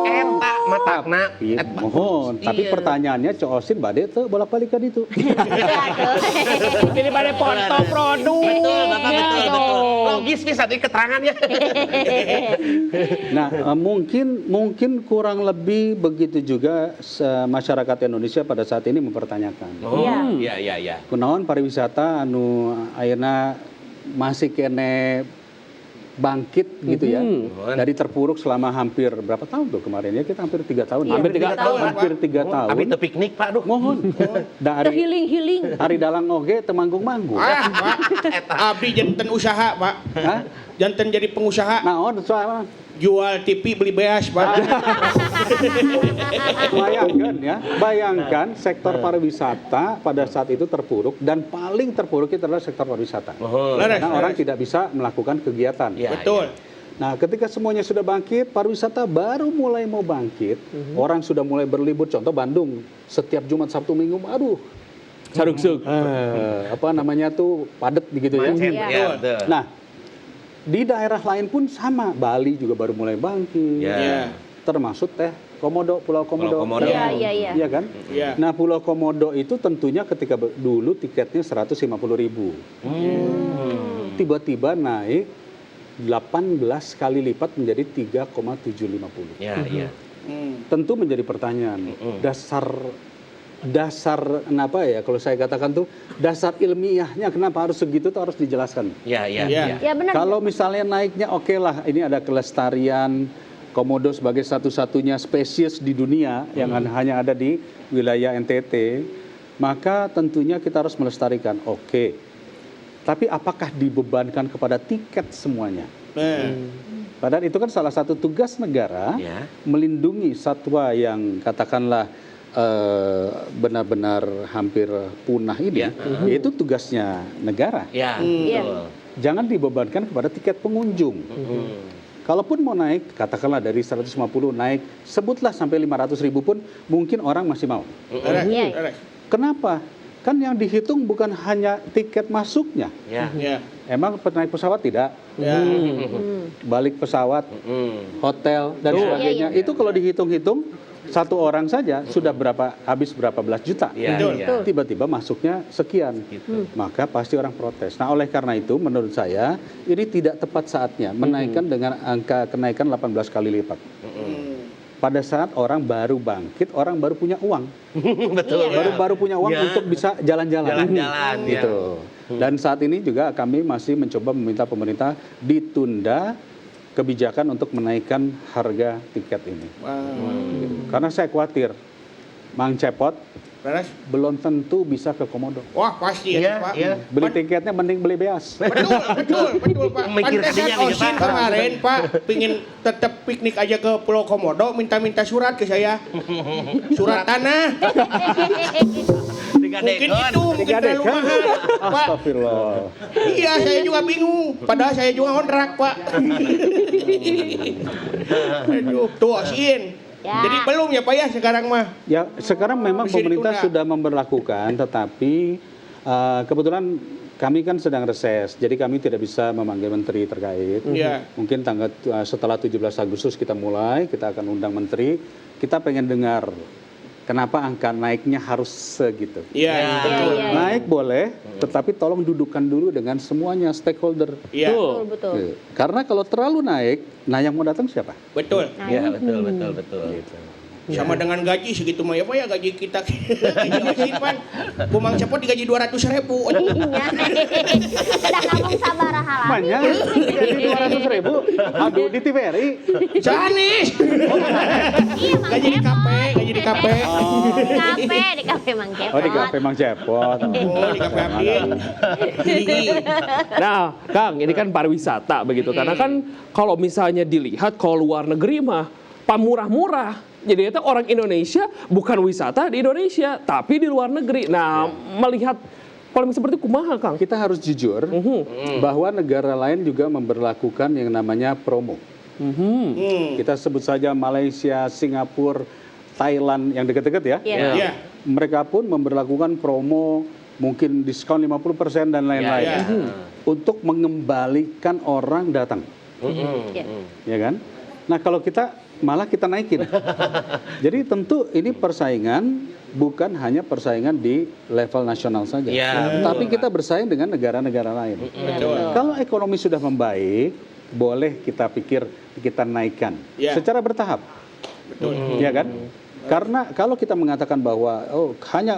Eta matakna. Iya, mohon. Tapi pertanyaannya Osin bade teu bolak-balik ka ditu. Ini pada foto produk. Betul, Bapak, betul. Logis bisa di keterangannya. Nah, mungkin kurang lebih begitu juga masyarakat Indonesia pada saat ini mempertanyakan. Iya. Kunaon pariwisata anu ayeuna masih kene bangkit gitu ya. Dari terpuruk selama hampir berapa tahun tuh kemarin ya, kita hampir 3 tahun. Iya, hampir 3 3 tahun, Hampir 3 tahun. Abi teu piknik Pak, duh. Mohon. Da Teu healing. Ari dalang oge teu manggung-manggung. Pak. Abdi janten usaha, Pak. Hah? Janten jadi pengusaha. Naon soalnya? Jual TV beli beas, Pak. Bayangkan sektor pariwisata pada saat itu terpuruk dan paling terpuruk itu adalah sektor pariwisata. Leres, Karena orang leres. tidak bisa melakukan kegiatan. Iya. Betul. Nah, ketika semuanya sudah bangkit, pariwisata baru mulai mau bangkit, orang sudah mulai berlibur. Contoh Bandung, setiap Jumat, Sabtu, Minggu, aduh, Saruk-suk. apa namanya tuh padat begitu ya. Macet, Iya. ya, betul. Nah, di daerah lain pun sama. Bali juga baru mulai bangkit. Ya. Termasuk Komodo, Pulau Komodo. Pulau Komodo. Iya. Iya kan? Iya. Nah, Pulau Komodo itu tentunya ketika dulu tiketnya 150.000. Tiba-tiba naik 18 kali lipat menjadi 3,750. Iya. Tentu menjadi pertanyaan. Dasar kenapa ya, kalau saya katakan tuh dasar ilmiahnya kenapa harus segitu tuh harus dijelaskan. Iya. Ya benar. Kalau misalnya naiknya oke lah, ini ada kelestarian komodo sebagai satu-satunya spesies di dunia yang hanya ada di wilayah NTT, maka tentunya kita harus melestarikan. Oke. Tapi apakah dibebankan kepada tiket semuanya? Padahal itu kan salah satu tugas negara Ya. melindungi satwa yang katakanlah benar-benar hampir punah ini, yaitu tugasnya negara. Iya. Iya. Betul. Jangan dibebankan kepada tiket pengunjung. Kalaupun mau naik, katakanlah dari 150 naik, sebutlah sampai 500.000 pun mungkin orang masih mau. Leres, Iya. leres. Kenapa? Kan yang dihitung bukan hanya tiket masuknya. Ya. Iya. Emang naik pesawat tidak? Ya. Balik pesawat, hotel, dan sebagainya. Iya. Itu kalau dihitung-hitung, satu orang saja sudah habis berapa belas juta. Iya. Betul. Iya. Tiba-tiba masuknya sekian. Maka pasti orang protes. Nah, oleh karena itu menurut saya ini tidak tepat saatnya menaikkan dengan angka kenaikan 18 kali lipat. Pada saat orang baru bangkit, orang baru punya uang. Betul. Baru punya uang Ya. untuk bisa jalan-jalan. Jalan-jalan, ya. Gitu. Dan saat ini juga kami masih mencoba meminta pemerintah ditunda kebijakan untuk menaikkan harga tiket ini. Karena saya khawatir Mang Cepot Leres. belum tentu bisa ke Komodo. Wah, pasti Iya, ya, Pak. iya. Beli tiketnya mending beli beas. Betul, Pak. Mikir Pantesan tadinya nih, Osin Pak. kemarin, Pak, pingin tetap piknik aja ke Pulau Komodo, minta surat ke saya. Surat tanah. Mungkin itu, mungkin terlalu mahal, Pak. Astagfirullah. Iya, saya juga bingung. Padahal saya juga kontrak, Pak. Aduh, tuh Osin. Ya. Jadi belum ya, Pak ya sekarang mah. Ya, sekarang memang Bisa pemerintah ditunda. sudah memberlakukan, tetapi kebetulan kami kan sedang reses, jadi kami tidak bisa memanggil menteri terkait. Iya. Mungkin setelah 17 Agustus kita mulai, kita akan undang menteri. Kita pengen dengar kenapa angka naiknya harus segitu. Iya, Ya. betul. Iya. Naik boleh, tetapi tolong dudukkan dulu dengan semuanya stakeholder. Iya, Betul. Karena kalau terlalu naik, nah yang mau datang siapa? betul. Nah, Ya, ini. betul. Gitu. Sama dengan gaji segitu mah ya Pak ya gaji kita gaji wasit pan. Kumang cepot digaji 200.000. Iya. Udah ngomong sabar halal. Banyak, gaji 200.000. Aduh, di TVRI. Sanis. Iya, Mang Gaji di kafe, gaji di kafe. Di kafe Mang Cepot. Oh, di kafe Mang Cepot. Oh, di kafe Abdi. Nah, Kang, ini kan pariwisata begitu. Karena kan kalau misalnya dilihat kalau luar negeri mah pamurah-murah. Jadi itu orang Indonesia bukan wisata di Indonesia, tapi di luar negeri. Nah, melihat polemik seperti kumaha, Kang? Kita harus jujur bahwa negara lain juga memberlakukan yang namanya promo. Kita sebut saja Malaysia, Singapura, Thailand yang dekat-dekat ya. Iya. Iya. Mereka pun memberlakukan promo, mungkin diskon 50% dan lain-lain. Ya, ya. Untuk mengembalikan orang datang. Iya. Ya kan? Nah, kalau kita malah kita naikin. Jadi tentu ini persaingan bukan hanya persaingan di level nasional saja. Ya, Tapi kita bersaing dengan negara-negara lain. Betul. Kalau ekonomi sudah membaik, boleh kita pikir kita naikkan Ya. secara bertahap. Betul. Ya kan? Karena kalau kita mengatakan bahwa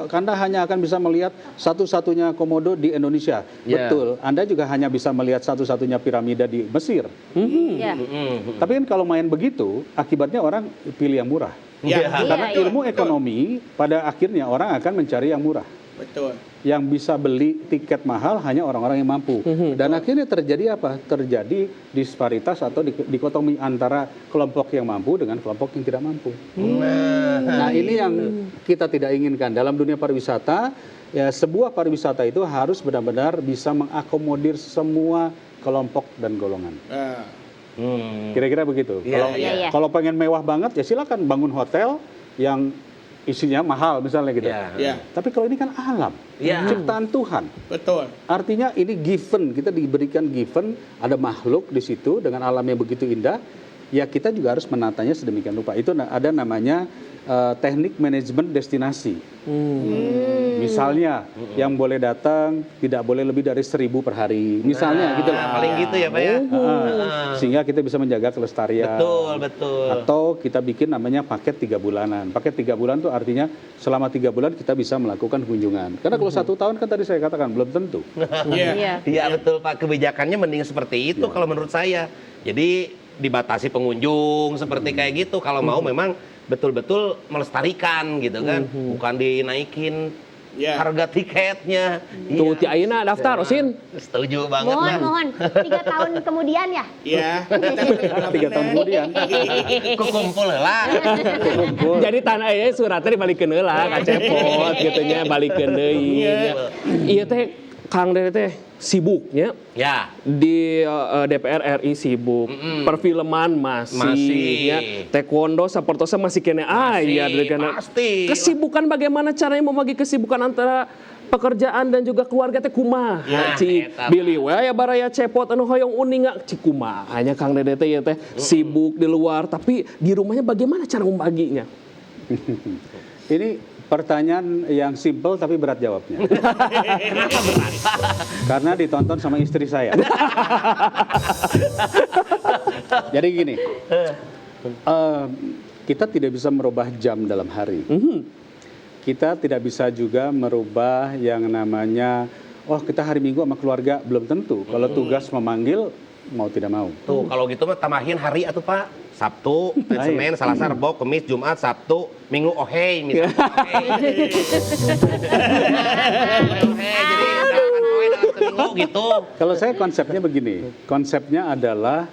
Anda hanya akan bisa melihat satu-satunya komodo di Indonesia. Ya. Betul. Anda juga hanya bisa melihat satu-satunya piramida di Mesir. Iya. Tapi kan kalau main begitu, akibatnya orang pilih yang murah. Ya. Karena Iya, iya. ilmu ekonomi pada akhirnya orang akan mencari yang murah. Betul. Yang bisa beli tiket mahal hanya orang-orang yang mampu. Dan akhirnya terjadi apa? Terjadi disparitas atau dikotomi antara kelompok yang mampu dengan kelompok yang tidak mampu. Nah, ini yang kita tidak inginkan. Dalam dunia pariwisata, ya sebuah pariwisata itu harus benar-benar bisa mengakomodir semua kelompok dan golongan. Ah. Kira-kira begitu. Iya, Kalau iya. kalau pengen mewah banget ya silakan bangun hotel yang isinya mahal misalnya gitu. Iya. Ya. Tapi kalau ini kan alam, Iya. ciptaan Tuhan. Betul. Artinya ini given, kita diberikan given, ada makhluk di situ dengan alam yang begitu indah. Ya kita juga harus menatanya sedemikian rupa. Itu ada namanya teknik manajemen destinasi. Misalnya yang boleh datang tidak boleh lebih dari 1.000 per hari. Misalnya gitu. Nah, paling gitu ya Pak ya. Sehingga kita bisa menjaga kelestarian. Betul, betul. Atau kita bikin namanya paket 3 bulanan. Paket 3 bulan itu artinya selama 3 bulan kita bisa melakukan kunjungan. Karena kalau 1 tahun kan tadi saya katakan belum tentu. Iya. Iya. Iya betul Pak, kebijakannya mending seperti itu kalau menurut saya. Jadi dibatasi pengunjung seperti kayak gitu. Kalau mau memang betul-betul melestarikan gitu kan, bukan dinaikin Ya. harga tiketnya. Tuh, ti ayeuna daftar, Osin. Setuju banget Mohon, Bang. mohon. 3 tahun kemudian ya? Iya. 3 tahun kemudian. Kok kumpul lah. Jadi tanah aya suratnya dibalikeun heula ka Cepot gitu nya, balikeun deui nya. Ieu teh Kang Dede teh sibuknya Ya. di DPR RI sibuk, perfilman masih, ya. Taekwondo sapertosa masih kena aya pasti. Kesibukan bagaimana caranya membagi kesibukan antara pekerjaan dan juga keluarga teh kumaha? Ya, Cik eta. Billy we aya baraya Cepot anu hoyong uninga cik kumaha hanya Kang Dede teh ieu teh sibuk di luar tapi di rumahnya bagaimana cara membaginya? Ini pertanyaan yang simpel tapi berat jawabnya. Kenapa berat? Karena ditonton sama istri saya. Jadi gini, kita tidak bisa merubah jam dalam hari. Kita tidak bisa juga merubah yang namanya, oh kita hari Minggu sama keluarga, belum tentu. Kalau tugas memanggil, mau tidak mau. Tuh kalau gitu mah tambahin hari atuh Pak. Sabtu, Senin, Selasa, Rebo, Kamis, Jumat, Sabtu, Minggu ohey misalnya. Ohey. Jadi dalam poe dalam seminggu gitu. Kalau saya konsepnya begini, konsepnya adalah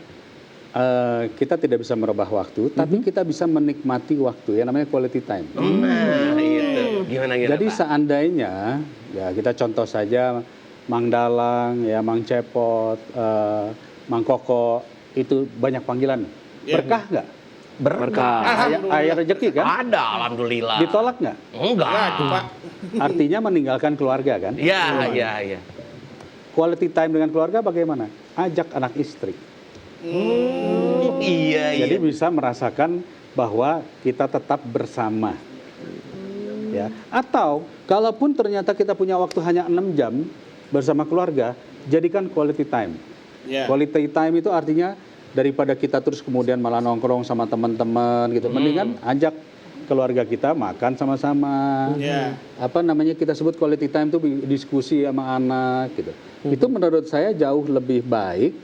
kita tidak bisa merubah waktu, tapi kita bisa menikmati waktu, ya namanya quality time. Nah, itu. Gimana Jadi Pak? seandainya, ya kita contoh saja Mang Dalang, ya Mang Cepot, Mang Koko, itu banyak panggilan. Berkah nggak? Berkah. Ayah rezeki kan? Ada, alhamdulillah. Ditolak nggak? Enggak. Ya, itu Pak. Artinya meninggalkan keluarga kan? Iya, iya. Quality time dengan keluarga bagaimana? Ajak anak istri. Iya. Jadi bisa merasakan bahwa kita tetap bersama. Ya. Atau kalaupun ternyata kita punya waktu hanya 6 jam bersama keluarga, jadikan quality time. Ya. Quality time itu artinya daripada kita terus kemudian malah nongkrong sama teman-teman gitu. Mendingan ajak keluarga kita makan sama-sama. Ya. Apa namanya kita sebut quality time itu diskusi sama anak gitu. Itu menurut saya jauh lebih baik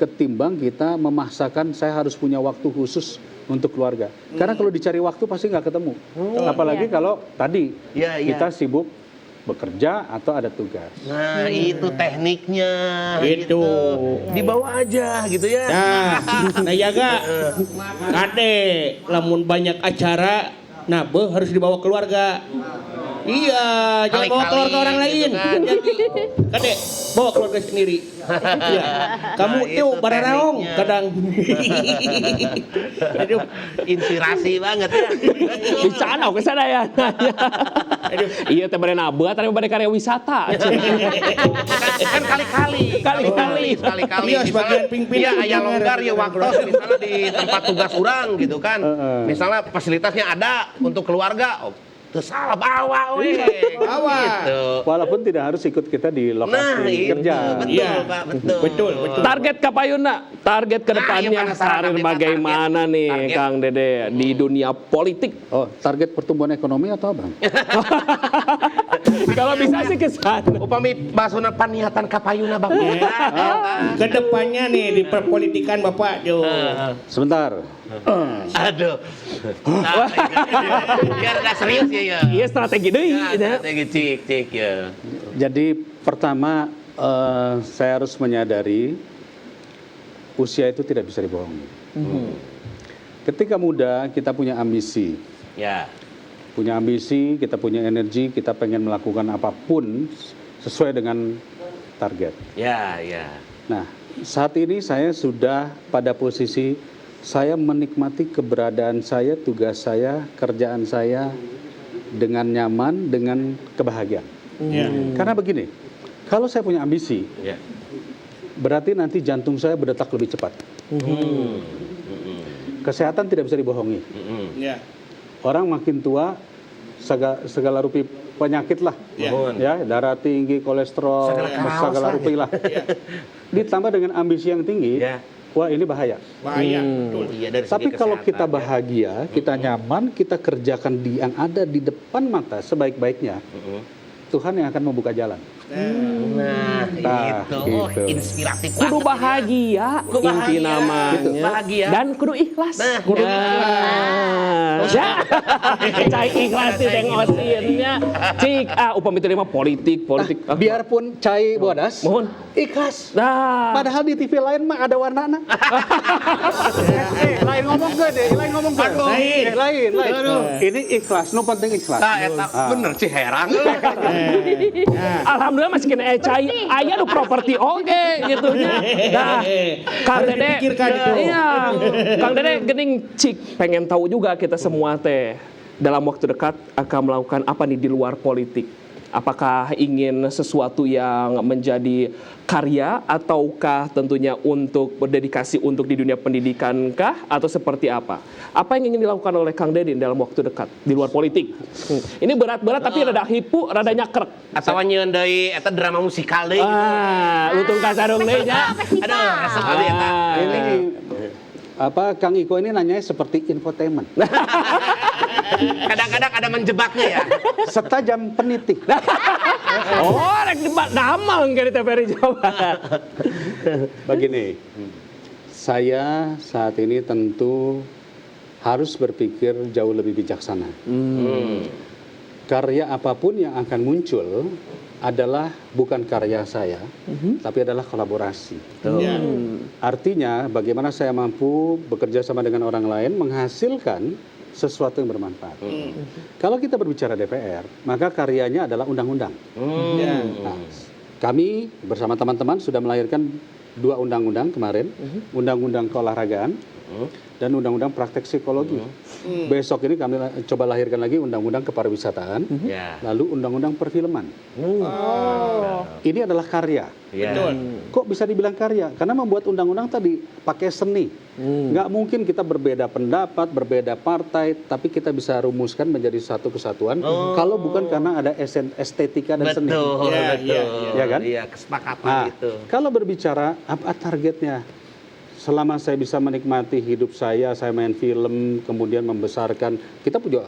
ketimbang kita memaksakan saya harus punya waktu khusus untuk keluarga. Karena kalau dicari waktu pasti nggak ketemu. Apalagi kalau tadi Iya, iya. kita sibuk bekerja atau ada tugas. Nah, itu tekniknya. Itu. Dibawa aja gitu ya. Nah jaga kade lamun banyak acara nah harus dibawa keluarga. Iya, jangan bawa Kali-kali keluarga orang lain. gitu kan. Jadi, kade bawa keluarga sendiri. Iya. Kamu Nah, tuh itu bararaong tekniknya. kadang. Aduh, inspirasi banget ya. Di sana, ke sana ya. Iya, teh bade nabeut, tapi bade karya wisata. Kan kali-kali. Kali-kali. Kali-kali. Iya, sebagian pingpin Iya, itu aya longgar ya waktu misalnya di tempat tugas orang gitu kan. Misalnya fasilitasnya ada untuk keluarga. Oh, teu salah bawa we. Bawa. Gitu. Walaupun tidak harus ikut kita di Nah, lokasi itu kerja. betul, Iya. Pak, betul. Betul. Target Kapayuna, target ke Nah, depannya iya, penasaran karir kita bagaimana target. nih Target. Kang Dede di dunia politik? Oh, target pertumbuhan ekonomi atau apa? Kalau bisa sih ke sana. Upami basuna paniatan kapayuna bagus. Kedepannya nih di perpolitikan Bapak Jo. Sebentar. Aduh. Nah, biar nggak serius ya ya. Iya strategi deui. Ya, strategi cik ya. Jadi pertama saya harus menyadari usia itu tidak bisa dibohongi. Ketika muda kita punya ambisi, Ya. kita punya energi, kita pengen melakukan apapun sesuai dengan target. Ya, ya. Nah, saat ini saya sudah pada posisi saya menikmati keberadaan saya, tugas saya, kerjaan saya dengan nyaman, dengan kebahagiaan. Ya. Karena begini, kalau saya punya ambisi, Ya. berarti nanti jantung saya berdetak lebih cepat. Kesehatan tidak bisa dibohongi. Ya. Orang makin tua, segala rupi penyakit lah. Ya. Ya, darah tinggi, kolesterol, Segala karaos segala lah, rupi lah. Ditambah dengan ambisi yang tinggi, Ya. wah ini bahaya. Bahaya. Betul. Iya, dari segi Tapi kalau kesehatan, kita ya. bahagia, kita nyaman, kita kerjakan yang ada di depan mata sebaik-baiknya, Tuhan yang akan membuka jalan. Nah, Nah, itu. gitu. Oh, inspiratif Kudu banget. bahagia, Kudu inti bahagia. namanya. Gitu. Bahagia. Dan kudu ikhlas. Nah, kudu ikhlas. Ya. Cai ikhlas di dengosinnya. Cik, upami itu mah politik. Biarpun cai bodas, Mohon. ikhlas. Nah. Padahal di TV lain mah ada warnana. Lain ngomong gue deh, lain ngomong gue. Lain. Ini ikhlas, no penting ikhlas. Nah, eta bener sih herang. Alhamdulillah masih kena cai. Aya nu properti oge gitu nya. Nah, Kang Harus Dede. dipikirkan itu. Iya. Kang Dede gening cik pengen tahu juga kita semua teh dalam waktu dekat akan melakukan apa nih di luar politik. Apakah ingin sesuatu yang menjadi karya ataukah tentunya untuk berdedikasi untuk di dunia pendidikan kah atau seperti apa? Apa yang ingin dilakukan oleh Kang Dedin dalam waktu dekat di luar politik? Ini berat-berat tapi rada hipu, rada nyakrek. Atau nyeun deui eta drama musikal deui. Lutung kasarung deui nya. Aduh, resep deui eta. Ini Kang Iko ini nanya seperti infotainment. Kadang-kadang ada menjebaknya ya. Setajam peniti. Oh, rek debat damang ke di TVRI Jawa Barat. Begini, saya saat ini tentu harus berpikir jauh lebih bijaksana. Karya apapun yang akan muncul adalah bukan karya saya, tapi adalah kolaborasi. Ya. Artinya bagaimana saya mampu bekerja sama dengan orang lain menghasilkan sesuatu yang bermanfaat. Kalau kita berbicara DPR, maka karyanya adalah undang-undang. Ya. Nah, kami bersama teman-teman sudah melahirkan 2 undang-undang kemarin, undang-undang keolahragaan dan undang-undang praktek psikologi. Besok ini kami coba lahirkan lagi undang-undang kepariwisataan, Ya. lalu undang-undang perfilman. Ini adalah karya. Ya. Kok bisa dibilang karya? Karena membuat undang-undang tadi pakai seni. Nggak mungkin kita berbeda pendapat, berbeda partai, tapi kita bisa rumuskan menjadi satu kesatuan. Kalau bukan karena ada estetika dan seni. Betul, Ya, betul. ya, ya kan? Iya, kesepakatan Nah, itu. kalau berbicara apa targetnya? selama saya bisa menikmati hidup saya main film, kemudian membesarkan,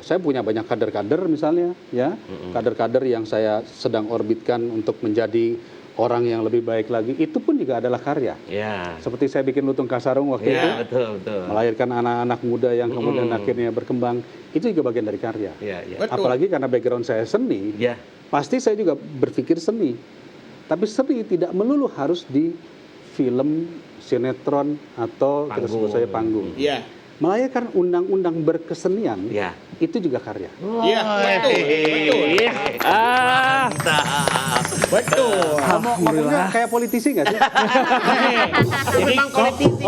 saya punya banyak kader-kader misalnya, ya, kader-kader yang saya sedang orbitkan untuk menjadi orang yang lebih baik lagi, itu pun juga adalah karya. Ya. Seperti saya bikin Lutung Kasarung waktu itu, Ya, betul. melahirkan anak-anak muda yang kemudian akhirnya berkembang, itu juga bagian dari karya. Ya. Betul. Apalagi karena background saya seni, Ya. pasti saya juga berpikir seni. Tapi seni tidak melulu harus di film, sinetron, atau kita sebut saja panggung. Iya. Melahirkan undang-undang berkesenian, Ya. itu juga karya. Iya, betul. Betul. Ngomongnya kayak politisi nggak sih? Memang politisi.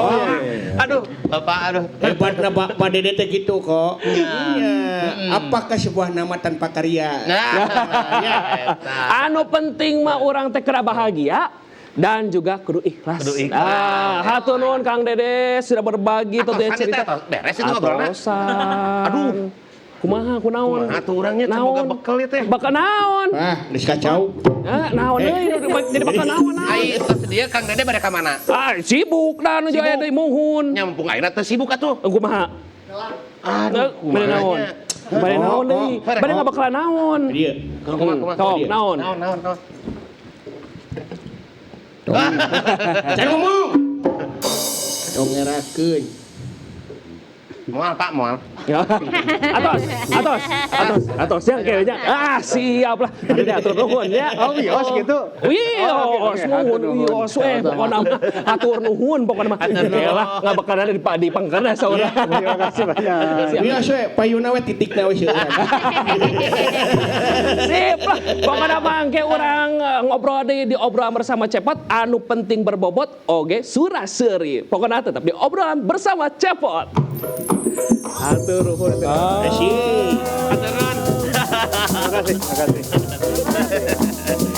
Aduh, Bapak, aduh. Hebatnya Pak Dede teh gitu kok. Iya. Apakah sebuah nama tanpa karya? Anu penting mah orang teh kena bahagia dan juga kudu ikhlas. Kudu ikhlas. Hatur nuhun Kang Dede sudah berbagi tentunya Atosan cerita. teh, beres itu ngobrolnya. Atosan. Aduh. Kumaha kunaon? Kumaha tuh orangnya teh boga bekel ya teh. Bakal naon? Geus kacau. Naon deui jadi bakal naon? Ai itu dia Kang Dede bade ka mana? Sibuk dah nu aya deui muhun. Nya mumpung ayeuna teh sibuk atuh. Kumaha? Aduh, Bade naon? Bade naon deui? Bade enggak bakal naon. Dia. Kumaha? Sok naon? Naon. Jangan ngomong. Dong ngerakeun. Moal Pak, moal. Atos yang kayaknya. Siap lah. Tadi atur nuhun ya. Oh, wios gitu. Wios nuhun, wios pokoknya mah atur nuhun pokoknya mah. Yalah, enggak bakal ada di pangkerna saudara. Terima kasih banyak. Biasa we payuna we titikna we seueuran. Sip lah. Pokoknya mangke orang ngobrol di obrolan bersama Cepot anu penting berbobot oge suraseuri. Pokoknya tetap di obrolan bersama Cepot. Hatur nuhun. Asik. Aturan. Terima kasih.